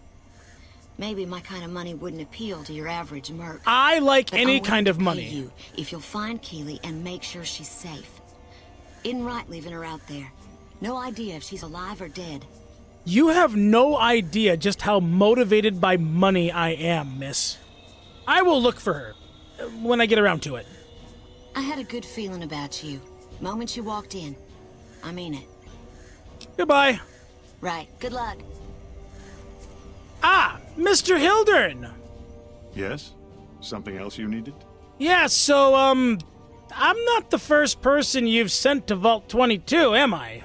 Speaker 9: Maybe my kind of money wouldn't appeal to your average merc.
Speaker 1: I like
Speaker 9: but
Speaker 1: any
Speaker 9: I'm
Speaker 1: kind of
Speaker 9: willing to
Speaker 1: money.
Speaker 9: pay you if you'll find Keeley and make sure she's safe. Isn't right leaving her out there. No idea if she's alive or dead.
Speaker 1: You have no idea just how motivated by money I am, miss. I will look for her when I get around to it.
Speaker 9: I had a good feeling about you. Moment you walked in. I mean it.
Speaker 1: Goodbye.
Speaker 9: Right. Good luck.
Speaker 1: Ah, Mr. Hildern.
Speaker 8: Yes? Something else you needed?
Speaker 1: Yeah, so, I'm not the first person you've sent to Vault 22, am I?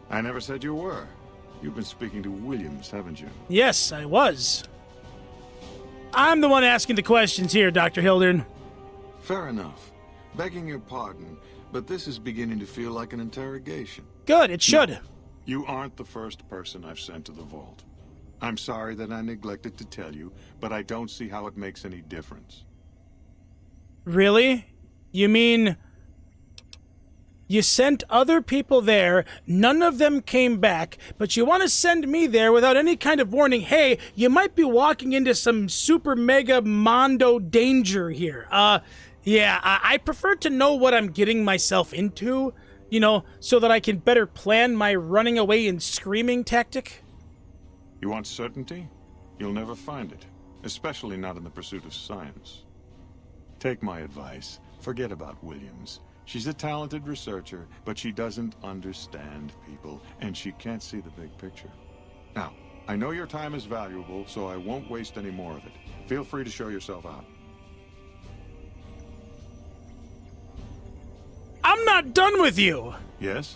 Speaker 8: I never said you were. You've been speaking to Williams, haven't you?
Speaker 1: Yes, I was. I'm the one asking the questions here, Dr. Hildern.
Speaker 8: Fair enough. Begging your pardon, but this is beginning to feel like an interrogation.
Speaker 1: Good, it should.
Speaker 8: No, you aren't the first person I've sent to the vault. I'm sorry that I neglected to tell you, but I don't see how it makes any difference.
Speaker 1: Really? You mean... You sent other people there, none of them came back, but you want to send me there without any kind of warning, hey, you might be walking into some super mega mondo danger here. Yeah, I prefer to know what I'm getting myself into, you know, so that I can better plan my running away and screaming tactic.
Speaker 8: You want certainty? You'll never find it, especially not in the pursuit of science. Take my advice. Forget about Williams. She's a talented researcher, but she doesn't understand people, and she can't see the big picture. Now, I know your time is valuable, so I won't waste any more of it. Feel free to show yourself out.
Speaker 1: I'm not done with you!
Speaker 8: Yes?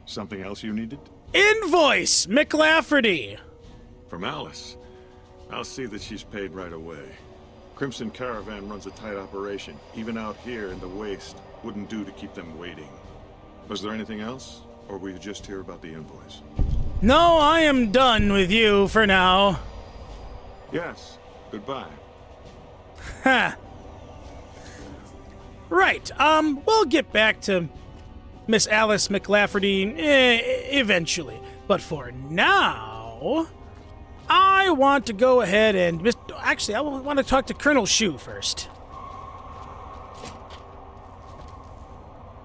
Speaker 8: Something else you needed?
Speaker 1: Invoice, McLafferty!
Speaker 8: From Alice. I'll see that she's paid right away. Crimson Caravan runs a tight operation. Even out here in the waste, wouldn't do to keep them waiting. Was there anything else? Or were you just here about the invoice?
Speaker 1: No, I am done with you for now.
Speaker 8: Yes. Goodbye.
Speaker 1: Ha! Right, we'll get back to Miss Alice McLafferty eventually. But for now, I want to go ahead and... Actually, I want to talk to Colonel Shu first.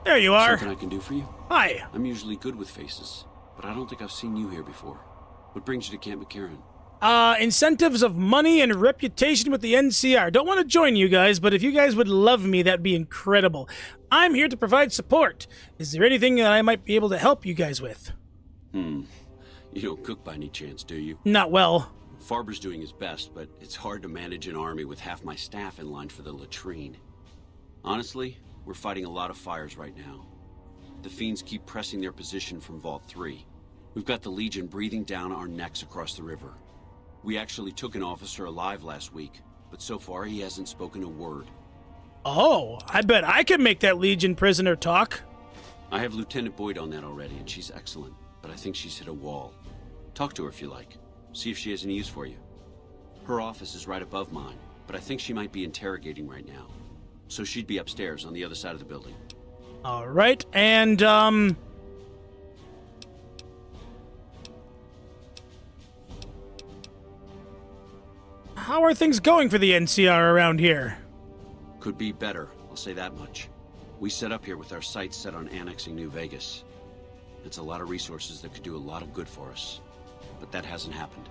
Speaker 1: There you are.
Speaker 10: Something I can do for you?
Speaker 1: Hi.
Speaker 10: I'm usually good with faces, but I don't think I've seen you here before. What brings you to Camp McCarran?
Speaker 1: Incentives of money and reputation with the NCR. Don't want to join you guys, but if you guys would love me, that'd be incredible. I'm here to provide support. Is there anything that I might be able to help you guys with?
Speaker 10: You don't cook by any chance, do you?
Speaker 1: Not well.
Speaker 10: Farber's doing his best, but it's hard to manage an army with half my staff in line for the latrine. Honestly, We're fighting a lot of fires right now. The fiends keep pressing their position from Vault 3. We've got the Legion breathing down our necks across the river. We actually took an officer alive last week, but so far he hasn't spoken a word.
Speaker 1: Oh, I bet I could make that Legion prisoner talk.
Speaker 10: I have Lieutenant Boyd on that already, and she's excellent, but I think she's hit a wall. Talk to her if you like. See if she has any use for you. Her office is right above mine, but I think she might be interrogating right now. So she'd be upstairs on the other side of the building.
Speaker 1: All right, and, how are things going for the NCR around here?
Speaker 10: Could be better, I'll say that much. We set up here with our sights set on annexing New Vegas. It's a lot of resources that could do a lot of good for us. But that hasn't happened.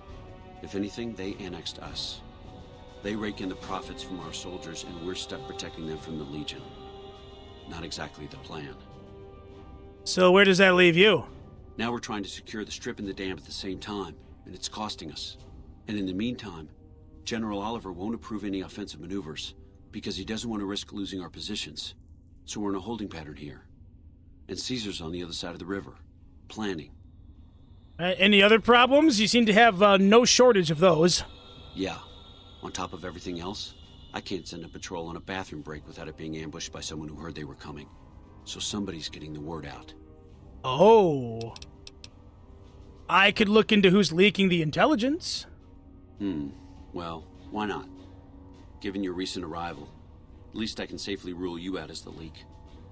Speaker 10: If anything, they annexed us. They rake in the profits from our soldiers, and we're stuck protecting them from the Legion. Not exactly the plan.
Speaker 1: So where does that leave you?
Speaker 10: Now we're trying to secure the Strip and the dam at the same time, and it's costing us. And in the meantime, General Oliver won't approve any offensive maneuvers, because he doesn't want to risk losing our positions. So we're in a holding pattern here. And Caesar's on the other side of the river, planning.
Speaker 1: Any other problems? You seem to have no shortage of those.
Speaker 10: Yeah. On top of everything else, I can't send a patrol on a bathroom break without it being ambushed by someone who heard they were coming. So somebody's getting the word out.
Speaker 1: Oh. I could look into who's leaking the intelligence.
Speaker 10: Well, why not? Given your recent arrival, at least I can safely rule you out as the leak.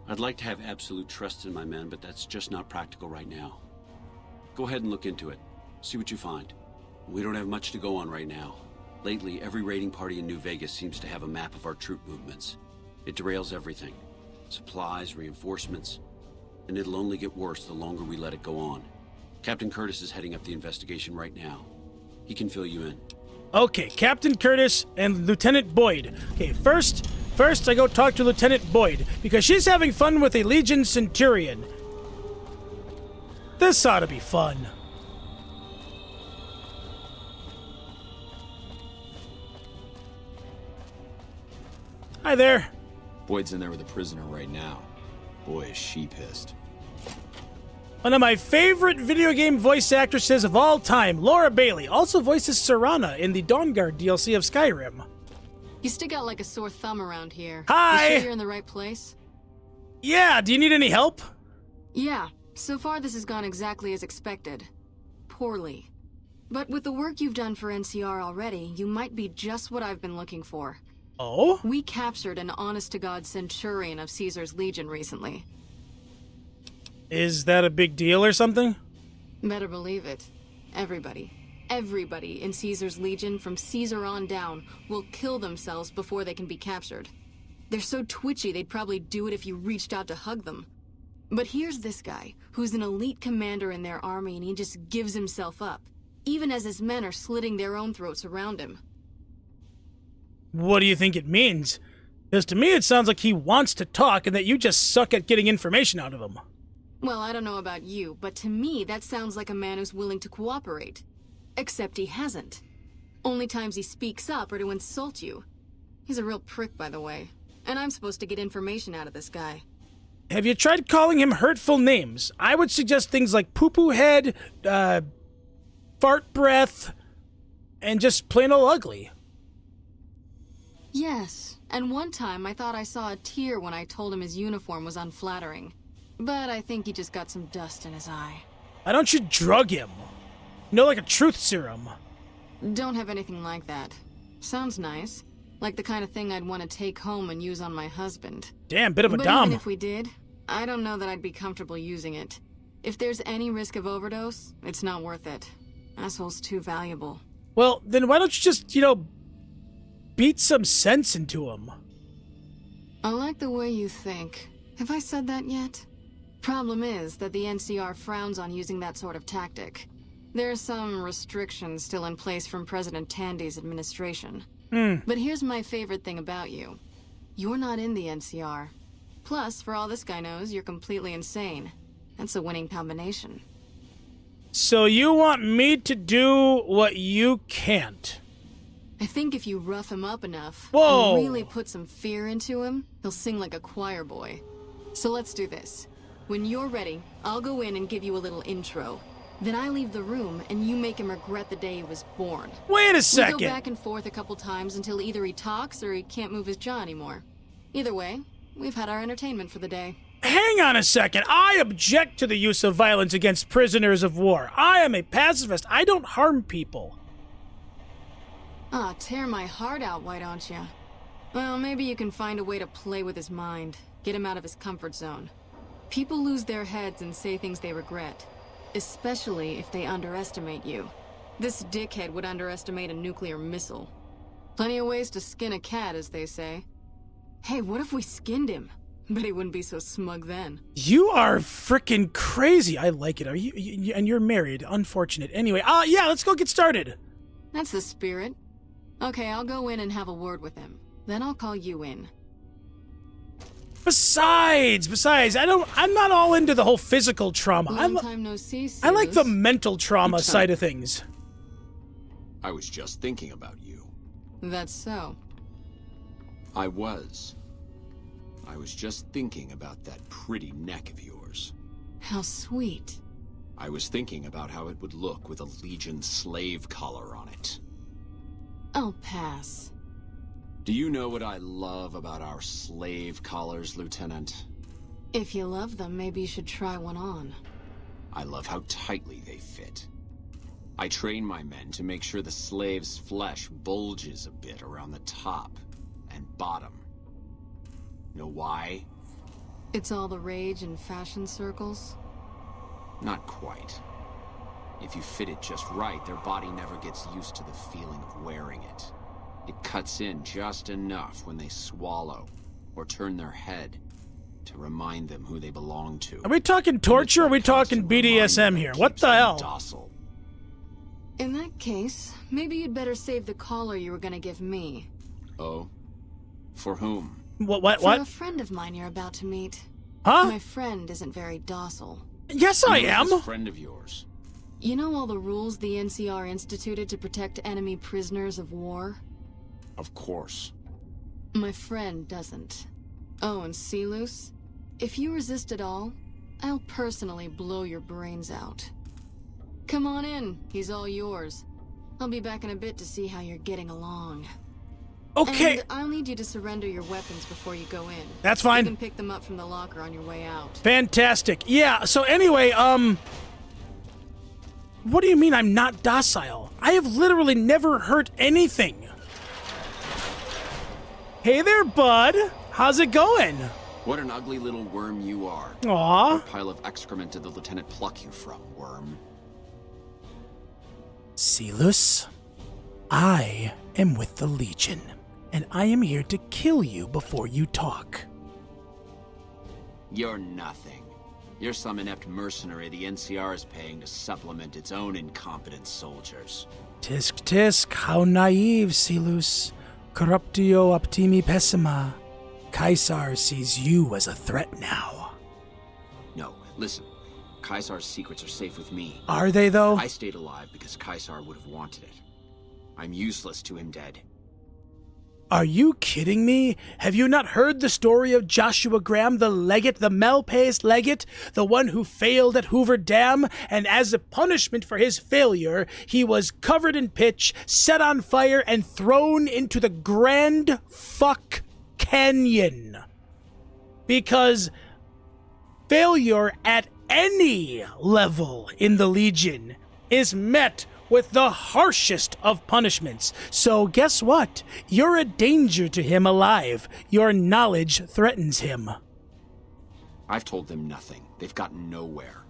Speaker 10: I'd like to have absolute trust in my men, but that's just not practical right now. Go ahead and look into it. See what you find. We don't have much to go on right now. Lately, every raiding party in New Vegas seems to have a map of our troop movements. It derails everything. Supplies, reinforcements. And it'll only get worse the longer we let it go on. Captain Curtis is heading up the investigation right now. He can fill you in.
Speaker 1: Okay, Captain Curtis and Lieutenant Boyd. Okay, first I go talk to Lieutenant Boyd, because she's having fun with a Legion Centurion. This ought to be fun. Hi there.
Speaker 11: Boyd's in there with a prisoner right now. Boy, is she pissed.
Speaker 1: One of my favorite video game voice actresses of all time, Laura Bailey, also voices Serana in the Dawnguard DLC of Skyrim.
Speaker 12: You stick out like a sore thumb around here.
Speaker 1: Hi!
Speaker 12: You sure you're in the right place?
Speaker 1: Yeah, do you need any help?
Speaker 12: Yeah, so far this has gone exactly as expected. Poorly. But with the work you've done for NCR already, you might be just what I've been looking for.
Speaker 1: Oh?
Speaker 12: We captured an honest-to-God Centurion of Caesar's Legion recently.
Speaker 1: Is that a big deal or something?
Speaker 12: Better believe it. Everybody in Caesar's Legion from Caesar on down will kill themselves before they can be captured. They're so twitchy they'd probably do it if you reached out to hug them. But here's this guy, who's an elite commander in their army, and he just gives himself up, even as his men are slitting their own throats around him.
Speaker 1: What do you think it means? Because to me it sounds like he wants to talk and that you just suck at getting information out of him.
Speaker 12: Well, I don't know about you, but to me that sounds like a man who's willing to cooperate. Except he hasn't. Only times he speaks up are to insult you. He's a real prick, by the way. And I'm supposed to get information out of this guy.
Speaker 1: Have you tried calling him hurtful names? I would suggest things like poo-poo head, fart breath, and just plain old ugly.
Speaker 12: Yes, and one time I thought I saw a tear when I told him his uniform was unflattering. But I think he just got some dust in his eye.
Speaker 1: Why don't you drug him? You know, like a truth serum.
Speaker 12: Don't have anything like that. Sounds nice. Like the kind of thing I'd want to take home and use on my husband.
Speaker 1: Damn, bit of a
Speaker 12: But
Speaker 1: dom.
Speaker 12: even if we did, I don't know that I'd be comfortable using it. If there's any risk of overdose, it's not worth it. Asshole's too valuable.
Speaker 1: Well, then why don't you just, beat some sense into him?
Speaker 12: I like the way you think. Have I said that yet? Problem is that the NCR frowns on using that sort of tactic. There are some restrictions still in place from President Tandy's administration. But here's my favorite thing about you. You're not in the NCR. Plus, for all this guy knows, you're completely insane. That's a winning combination.
Speaker 1: So you want me to do what you can't?
Speaker 12: I think if you rough him up enough,
Speaker 1: Whoa.
Speaker 12: and really put some fear into him, he'll sing like a choir boy. So let's do this. When you're ready, I'll go in and give you a little intro. Then I leave the room, and you make him regret the day he was born.
Speaker 1: Wait a
Speaker 12: We
Speaker 1: second.
Speaker 12: go back and forth a couple times until either he talks or he can't move his jaw anymore. Either way, we've had our entertainment for the day.
Speaker 1: Hang on a second. I object to the use of violence against prisoners of war. I am a pacifist. I don't harm people.
Speaker 12: Ah, tear my heart out, why don't you? Well, maybe you can find a way to play with his mind. Get him out of his comfort zone. People lose their heads and say things they regret. Especially if they underestimate you. This dickhead would underestimate a nuclear missile. Plenty of ways to skin a cat, as they say. Hey, what if we skinned him? Bet he wouldn't be so smug then.
Speaker 1: You are freaking crazy. I like it. Are you and you're married. Unfortunate. Anyway, yeah, let's go get started.
Speaker 12: That's the spirit. Okay, I'll go in and have a word with him. Then I'll call you in.
Speaker 1: Besides, I'm not all into the whole physical trauma.
Speaker 12: Long time no see,
Speaker 1: I like the
Speaker 12: Silas.
Speaker 1: mental trauma side of things.
Speaker 11: I was just thinking about you.
Speaker 12: That's so.
Speaker 11: I was just thinking about that pretty neck of yours.
Speaker 12: How sweet.
Speaker 11: I was thinking about how it would look with a Legion slave collar on it.
Speaker 12: I'll pass.
Speaker 11: Do you know what I love about our slave collars, Lieutenant?
Speaker 12: If you love them, maybe you should try one on.
Speaker 11: I love how tightly they fit. I train my men to make sure the slave's flesh bulges a bit around the top and bottom. Know why?
Speaker 12: It's all the rage in fashion circles?
Speaker 11: Not quite. If you fit it just right, their body never gets used to the feeling of wearing it. It cuts in just enough when they swallow or turn their head to remind them who they belong to.
Speaker 1: Are we talking torture or are we talking BDSM here? What the hell?
Speaker 11: Docile.
Speaker 12: In that case, maybe you'd better save the collar you were gonna give me.
Speaker 11: Oh? For whom?
Speaker 1: What?
Speaker 12: For a friend of mine you're about to meet.
Speaker 1: Huh?
Speaker 12: My friend isn't very docile.
Speaker 1: Yes, I am.
Speaker 11: A friend of yours.
Speaker 12: You know all the rules the NCR instituted to protect enemy prisoners of war?
Speaker 11: Of course.
Speaker 12: My friend doesn't. Oh, and Silus? If you resist at all, I'll personally blow your brains out. Come on in, he's all yours. I'll be back in a bit to see how you're getting along.
Speaker 1: Okay.
Speaker 12: And I'll need you to surrender your weapons before you go in.
Speaker 1: That's fine.
Speaker 12: You can pick them up from the locker on your way out.
Speaker 1: Fantastic. Yeah, so anyway, what do you mean I'm not docile? I have literally never hurt anything. Hey there, bud. How's it going?
Speaker 11: What an ugly little worm you are.
Speaker 1: Aw.
Speaker 11: What pile of excrement did the lieutenant pluck you from, worm?
Speaker 1: Silus, I am with the Legion, and I am here to kill you before you talk.
Speaker 11: You're nothing. You're some inept mercenary the NCR is paying to supplement its own incompetent soldiers.
Speaker 1: Tisk tisk, how naive, Silus. Corruptio optimi pessima. Caesar sees you as a threat now.
Speaker 11: No, listen. Caesar's secrets are safe with me.
Speaker 1: Are they, though?
Speaker 11: I stayed alive because Caesar would have wanted it. I'm useless to him dead.
Speaker 1: Are you kidding me? Have you not heard the story of Joshua Graham, the legate, the Malpace legate, the one who failed at Hoover Dam, and as a punishment for his failure, he was covered in pitch, set on fire, and thrown into the Grand Fuck Canyon? Because failure at any level in the Legion is met with the harshest of punishments. So guess what? You're a danger to him alive. Your knowledge threatens him.
Speaker 11: I've told them nothing. They've gotten nowhere.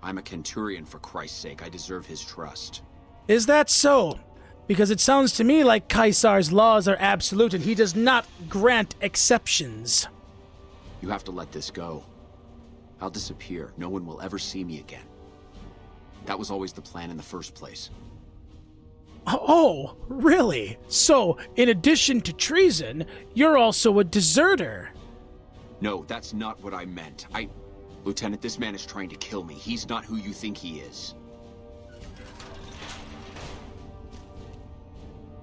Speaker 11: I'm a Centurion, for Christ's sake. I deserve his trust.
Speaker 1: Is that so? Because it sounds to me like Caesar's laws are absolute and he does not grant exceptions.
Speaker 11: You have to let this go. I'll disappear. No one will ever see me again. That was always the plan in the first place.
Speaker 1: Oh, really? So, in addition to treason, you're also a deserter.
Speaker 11: No, that's not what I meant. Lieutenant, this man is trying to kill me. He's not who you think he is.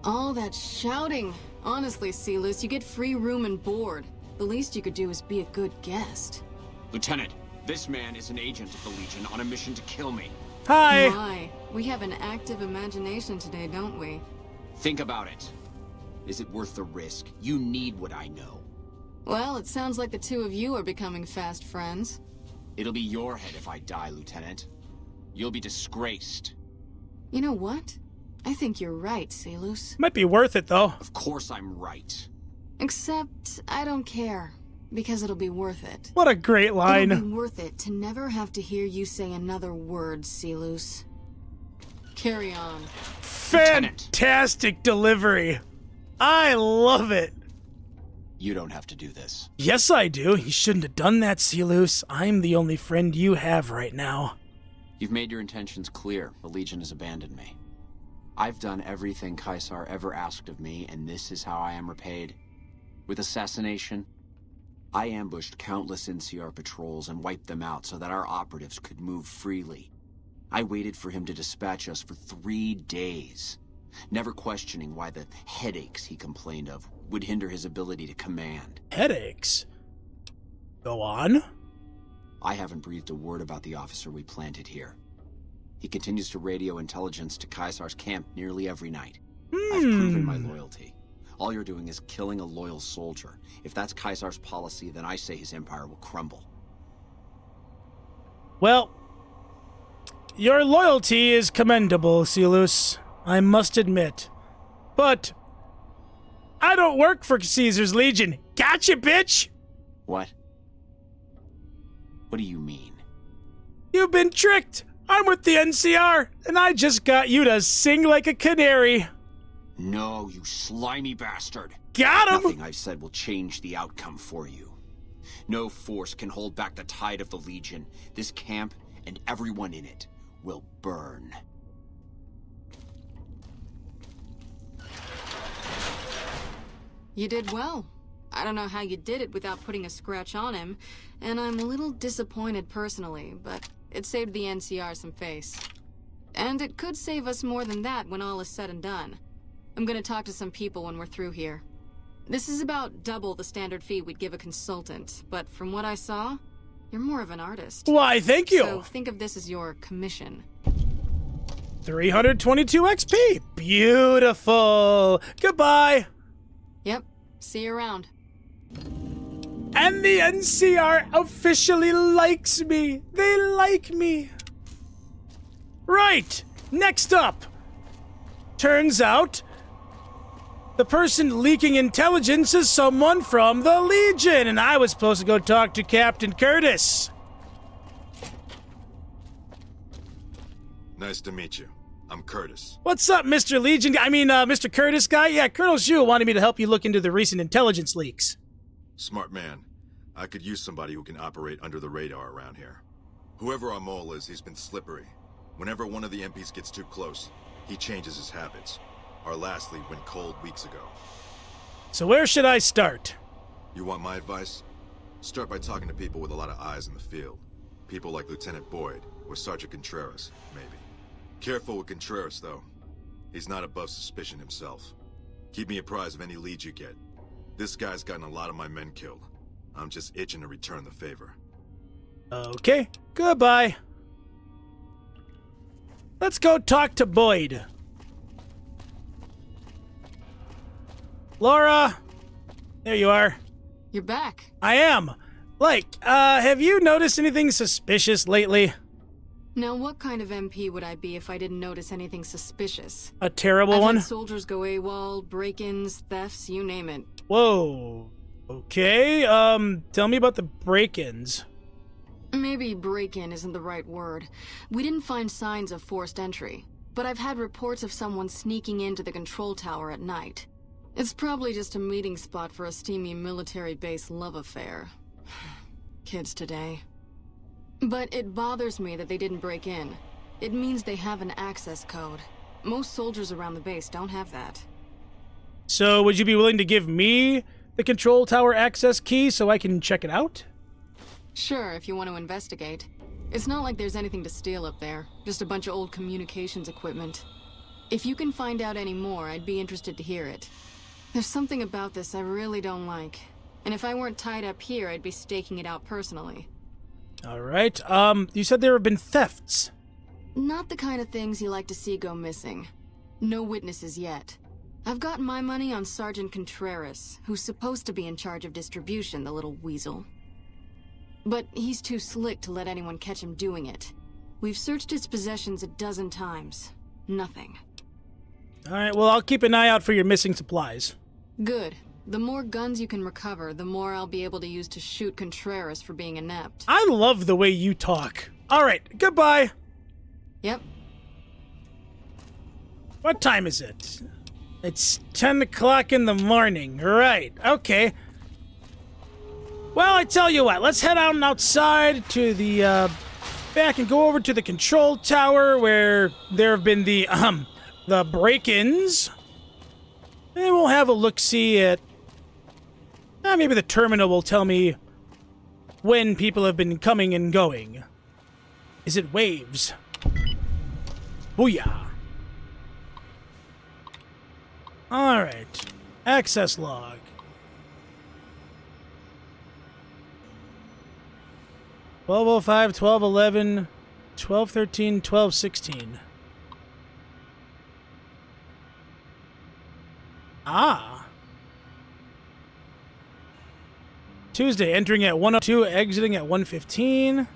Speaker 12: All that shouting. Honestly, Silas, you get free room and board. The least you could do is be a good guest.
Speaker 11: Lieutenant, this man is an agent of the Legion on a mission to kill me.
Speaker 1: Hi.
Speaker 12: My, we have an active imagination today, don't we?
Speaker 11: Think about it. Is it worth the risk? You need what I know.
Speaker 12: Well, it sounds like the two of you are becoming fast friends.
Speaker 11: It'll be your head if I die, Lieutenant. You'll be disgraced.
Speaker 12: You know what? I think you're right, Silas.
Speaker 1: Might be worth it, though.
Speaker 11: Of course I'm right.
Speaker 12: Except, I don't care. Because it'll be worth it.
Speaker 1: What a great line.
Speaker 12: It'll be worth it to never have to hear you say another word, Silas. Carry on.
Speaker 1: Fantastic delivery. I love it.
Speaker 11: You don't have to do this.
Speaker 1: Yes, I do. You shouldn't have done that, Silas. I'm the only friend you have right now.
Speaker 11: You've made your intentions clear. The Legion has abandoned me. I've done everything Caesar ever asked of me, and this is how I am repaid. With assassination, I ambushed countless NCR patrols and wiped them out so that our operatives could move freely. I waited for him to dispatch us for 3 days, never questioning why the headaches he complained of would hinder his ability to command.
Speaker 1: Headaches? Go on.
Speaker 11: I haven't breathed a word about the officer we planted here. He continues to radio intelligence to Caesar's camp nearly every night. I've proven my loyalty. All you're doing is killing a loyal soldier. If that's Caesar's policy, then I say his empire will crumble.
Speaker 1: Well, your loyalty is commendable, Silas. I must admit. But I don't work for Caesar's Legion. Gotcha, bitch!
Speaker 11: What? What do you mean?
Speaker 1: You've been tricked! I'm with the NCR, and I just got you to sing like a canary.
Speaker 11: No, you slimy bastard.
Speaker 1: Got him!
Speaker 11: Nothing I've said will change the outcome for you. No force can hold back the tide of the Legion. This camp and everyone in it will burn.
Speaker 12: You did well. I don't know how you did it without putting a scratch on him, and I'm a little disappointed personally, but it saved the NCR some face. And it could save us more than that when all is said and done. I'm gonna talk to some people when we're through here. This is about double the standard fee we'd give a consultant, but from what I saw, you're more of an artist.
Speaker 1: Why, thank you.
Speaker 12: So think of this as your commission.
Speaker 1: 322 XP. Beautiful. Goodbye.
Speaker 12: Yep. See you around.
Speaker 1: And the NCR officially likes me. They like me. Right. Next up. Turns out the person leaking intelligence is someone from the Legion, and I was supposed to go talk to Captain Curtis.
Speaker 13: Nice to meet you. I'm Curtis.
Speaker 1: What's up, Mr. Legion? Mr. Curtis guy? Yeah, Colonel Zhu wanted me to help you look into the recent intelligence leaks.
Speaker 13: Smart man. I could use somebody who can operate under the radar around here. Whoever our mole is, he's been slippery. Whenever one of the MPs gets too close, he changes his habits. Our last lead went cold weeks ago.
Speaker 1: So where should I start?
Speaker 13: You want my advice? Start by talking to people with a lot of eyes in the field. People like Lieutenant Boyd or Sergeant Contreras, maybe. Careful with Contreras, though. He's not above suspicion himself. Keep me apprised of any leads you get. This guy's gotten a lot of my men killed. I'm just itching to return the favor.
Speaker 1: Okay, goodbye. Let's go talk to Boyd. Laura! There you are.
Speaker 12: You're back.
Speaker 1: I am. Have you noticed anything suspicious lately?
Speaker 12: Now, what kind of MP would I be if I didn't notice anything suspicious?
Speaker 1: A terrible
Speaker 12: I've
Speaker 1: one?
Speaker 12: had soldiers go AWOL, break-ins, thefts, you name it.
Speaker 1: Whoa. Okay, tell me about the break-ins.
Speaker 12: Maybe break-in isn't the right word. We didn't find signs of forced entry, but I've had reports of someone sneaking into the control tower at night. It's probably just a meeting spot for a steamy military base love affair. Kids today. But it bothers me that they didn't break in. It means they have an access code. Most soldiers around the base don't have that.
Speaker 1: So would you be willing to give me the control tower access key so I can check it out?
Speaker 12: Sure, if you want to investigate. It's not like there's anything to steal up there. Just a bunch of old communications equipment. If you can find out any more, I'd be interested to hear it. There's something about this I really don't like. And if I weren't tied up here, I'd be staking it out personally.
Speaker 1: All right. You said there have been thefts.
Speaker 12: Not the kind of things you like to see go missing. No witnesses yet. I've got my money on Sergeant Contreras, who's supposed to be in charge of distribution, the little weasel. But he's too slick to let anyone catch him doing it. We've searched his possessions a dozen times. Nothing.
Speaker 1: All right, well, I'll keep an eye out for your missing supplies.
Speaker 12: Good. The more guns you can recover, the more I'll be able to use to shoot Contreras for being inept.
Speaker 1: I love the way you talk. All right, goodbye.
Speaker 12: Yep.
Speaker 1: What time is it? It's 10 o'clock in the morning. Right, okay. Well, I tell you what, let's head out outside to the, back and go over to the control tower where there have been the break-ins. And we'll have a look-see at... maybe the terminal will tell me when people have been coming and going. Is it waves? Booyah. Alright. Access log. 12:05, 12:11, 12:13, 12:16. Ah. Tuesday, entering at 1:02, exiting at 1:15.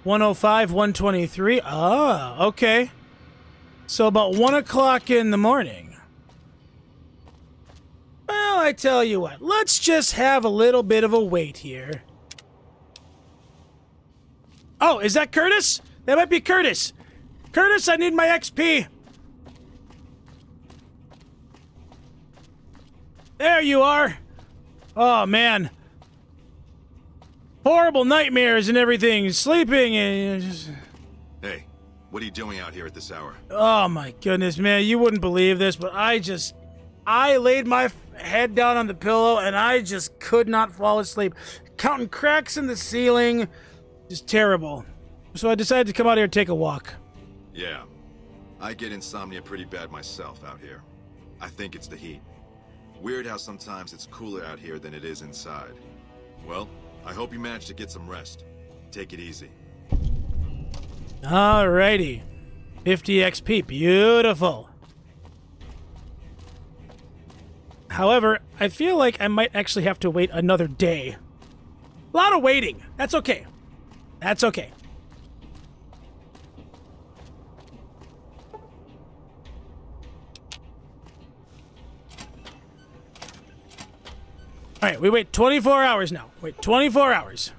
Speaker 1: 1:05, 1:23. Ah, okay. So about 1 o'clock in the morning. Well, I tell you what, let's just have a little bit of a wait here. Oh, is that Curtis? That might be Curtis. Curtis, I need my XP. There you are. Oh, man. Horrible nightmares and everything. Sleeping and... just...
Speaker 13: Hey, what are you doing out here at this hour?
Speaker 1: Oh, my goodness, man. You wouldn't believe this, but I laid my head down on the pillow and I just could not fall asleep. Counting cracks in the ceiling. Just terrible. So I decided to come out here and take a walk.
Speaker 13: Yeah. I get insomnia pretty bad myself out here. I think it's the heat. Weird how sometimes it's cooler out here than it is inside. Well, I hope you managed to get some rest. Take it easy.
Speaker 1: Alrighty. 50 XP. Beautiful. However, I feel like I might actually have to wait another day. A lot of waiting. That's okay. That's okay. All right, we wait 24 hours now. Wait 24 hours.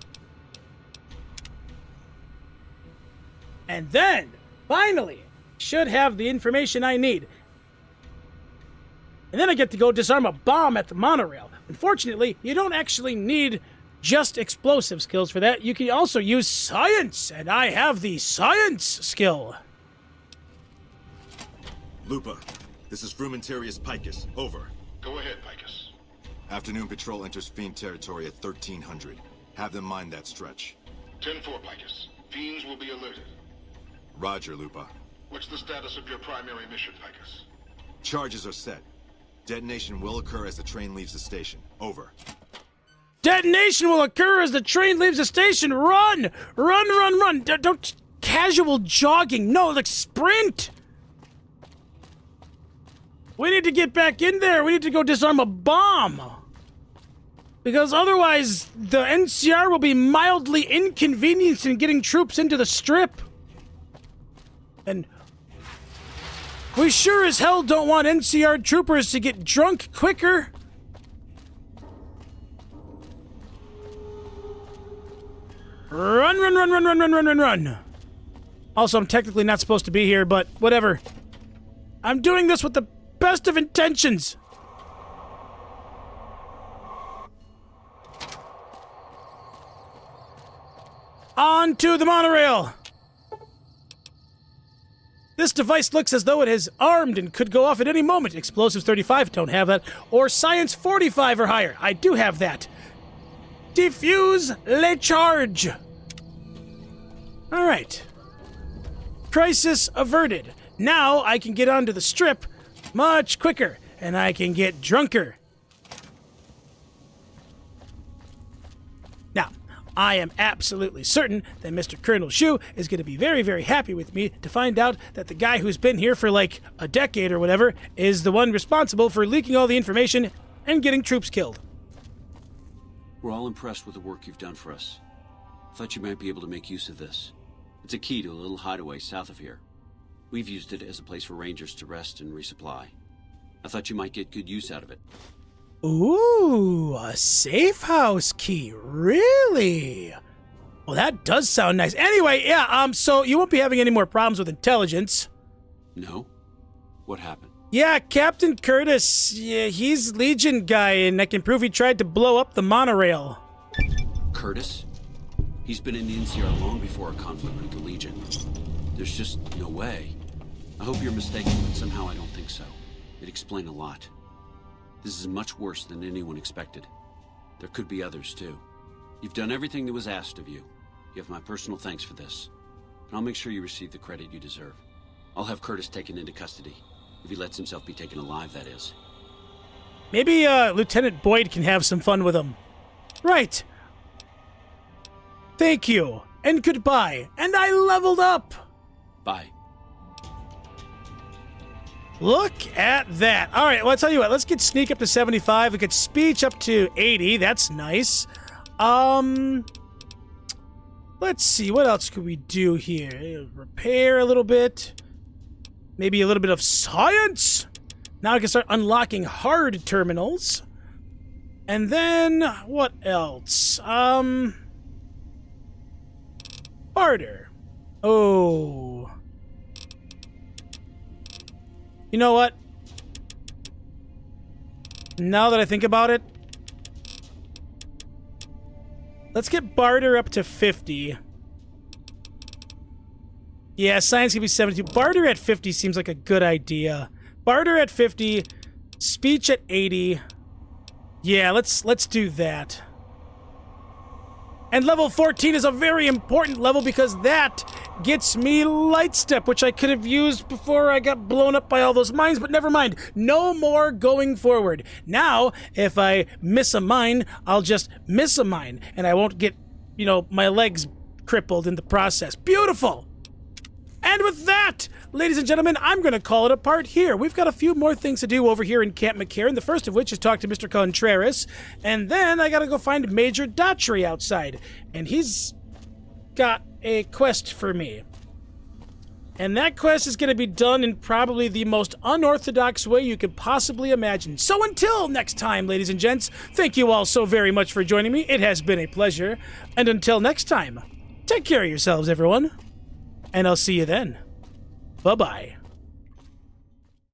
Speaker 1: And then, finally, should have the information I need. And then I get to go disarm a bomb at the monorail. Unfortunately, you don't actually need just explosive skills for that. You can also use science, and I have the science skill.
Speaker 13: Lupa, this is Frumentarius Picus. Over.
Speaker 6: Go ahead, Picus.
Speaker 13: Afternoon patrol enters Fiend territory at 1300. Have them mind that stretch.
Speaker 6: 10-4, Picus. Fiends will be alerted.
Speaker 13: Roger, Lupa.
Speaker 6: What's the status of your primary mission, Picus?
Speaker 13: Charges are set. Detonation will occur as the train leaves the station. Over.
Speaker 1: Detonation will occur as the train leaves the station. Run! Run, run, run! Don't casual jogging. No, like sprint! We need to get back in there. We need to go disarm a bomb. Because otherwise, the NCR will be mildly inconvenienced in getting troops into the strip. And we sure as hell don't want NCR troopers to get drunk quicker. Run, run, run, run, run, run, run, run, run. Also, I'm technically not supposed to be here, but whatever. I'm doing this with the best of intentions. On to the monorail. This device looks as though it is armed and could go off at any moment. Explosives 35, don't have that. Or Science 45 or higher. I do have that. Defuse le charge. All right. Crisis averted. Now I can get onto the strip much quicker, and I can get drunker. Now, I am absolutely certain that Mr. Colonel Shu is going to be very, very happy with me to find out that the guy who's been here for like a decade or whatever is the one responsible for leaking all the information and getting troops killed.
Speaker 10: We're all impressed with the work you've done for us. Thought you might be able to make use of this. It's a key to a little hideaway south of here. We've used it as a place for rangers to rest and resupply. I thought you might get good use out of it.
Speaker 1: Ooh, a safe house key. Really? Well, that does sound nice. Anyway, yeah, so you won't be having any more problems with intelligence.
Speaker 10: No? What happened?
Speaker 1: Yeah, Captain Curtis, yeah, he's Legion guy, and I can prove he tried to blow up the monorail.
Speaker 10: Curtis? He's been in the NCR long before our conflict with the Legion. There's just no way. I hope you're mistaken, but somehow I don't think so. It'd explain a lot. This is much worse than anyone expected. There could be others, too. You've done everything that was asked of you. You have my personal thanks for this. And I'll make sure you receive the credit you deserve. I'll have Curtis taken into custody. If he lets himself be taken alive, that is.
Speaker 1: Maybe Lieutenant Boyd can have some fun with him. Right. Thank you, and goodbye. And I leveled up.
Speaker 10: Bye.
Speaker 1: Look at that. All right, well, I'll tell you what. Let's get sneak up to 75. We get speech up to 80. That's nice. Let's see. What else could we do here? Repair a little bit. Maybe a little bit of science. Now I can start unlocking hard terminals. And then, what else? Barter. Oh. You know what? Now that I think about it, let's get barter up to 50. Yeah, science can be 72. Barter at 50 seems like a good idea. Barter at 50, speech at 80. Yeah, let's do that. And level 14 is a very important level because that gets me light step, which I could have used before I got blown up by all those mines, but never mind. No more going forward. Now, if I miss a mine, I'll just miss a mine, and I won't get, you know, my legs crippled in the process. Beautiful! And with that, ladies and gentlemen, I'm going to call it a part here. We've got a few more things to do over here in Camp McCarran, the first of which is talk to Mr. Contreras, and then I got to go find Major Daughtry outside, and he's got a quest for me. And that quest is going to be done in probably the most unorthodox way you could possibly imagine. So until next time, ladies and gents, thank you all so very much for joining me. It has been a pleasure. And until next time, take care of yourselves, everyone. And I'll see you then. Bye-bye.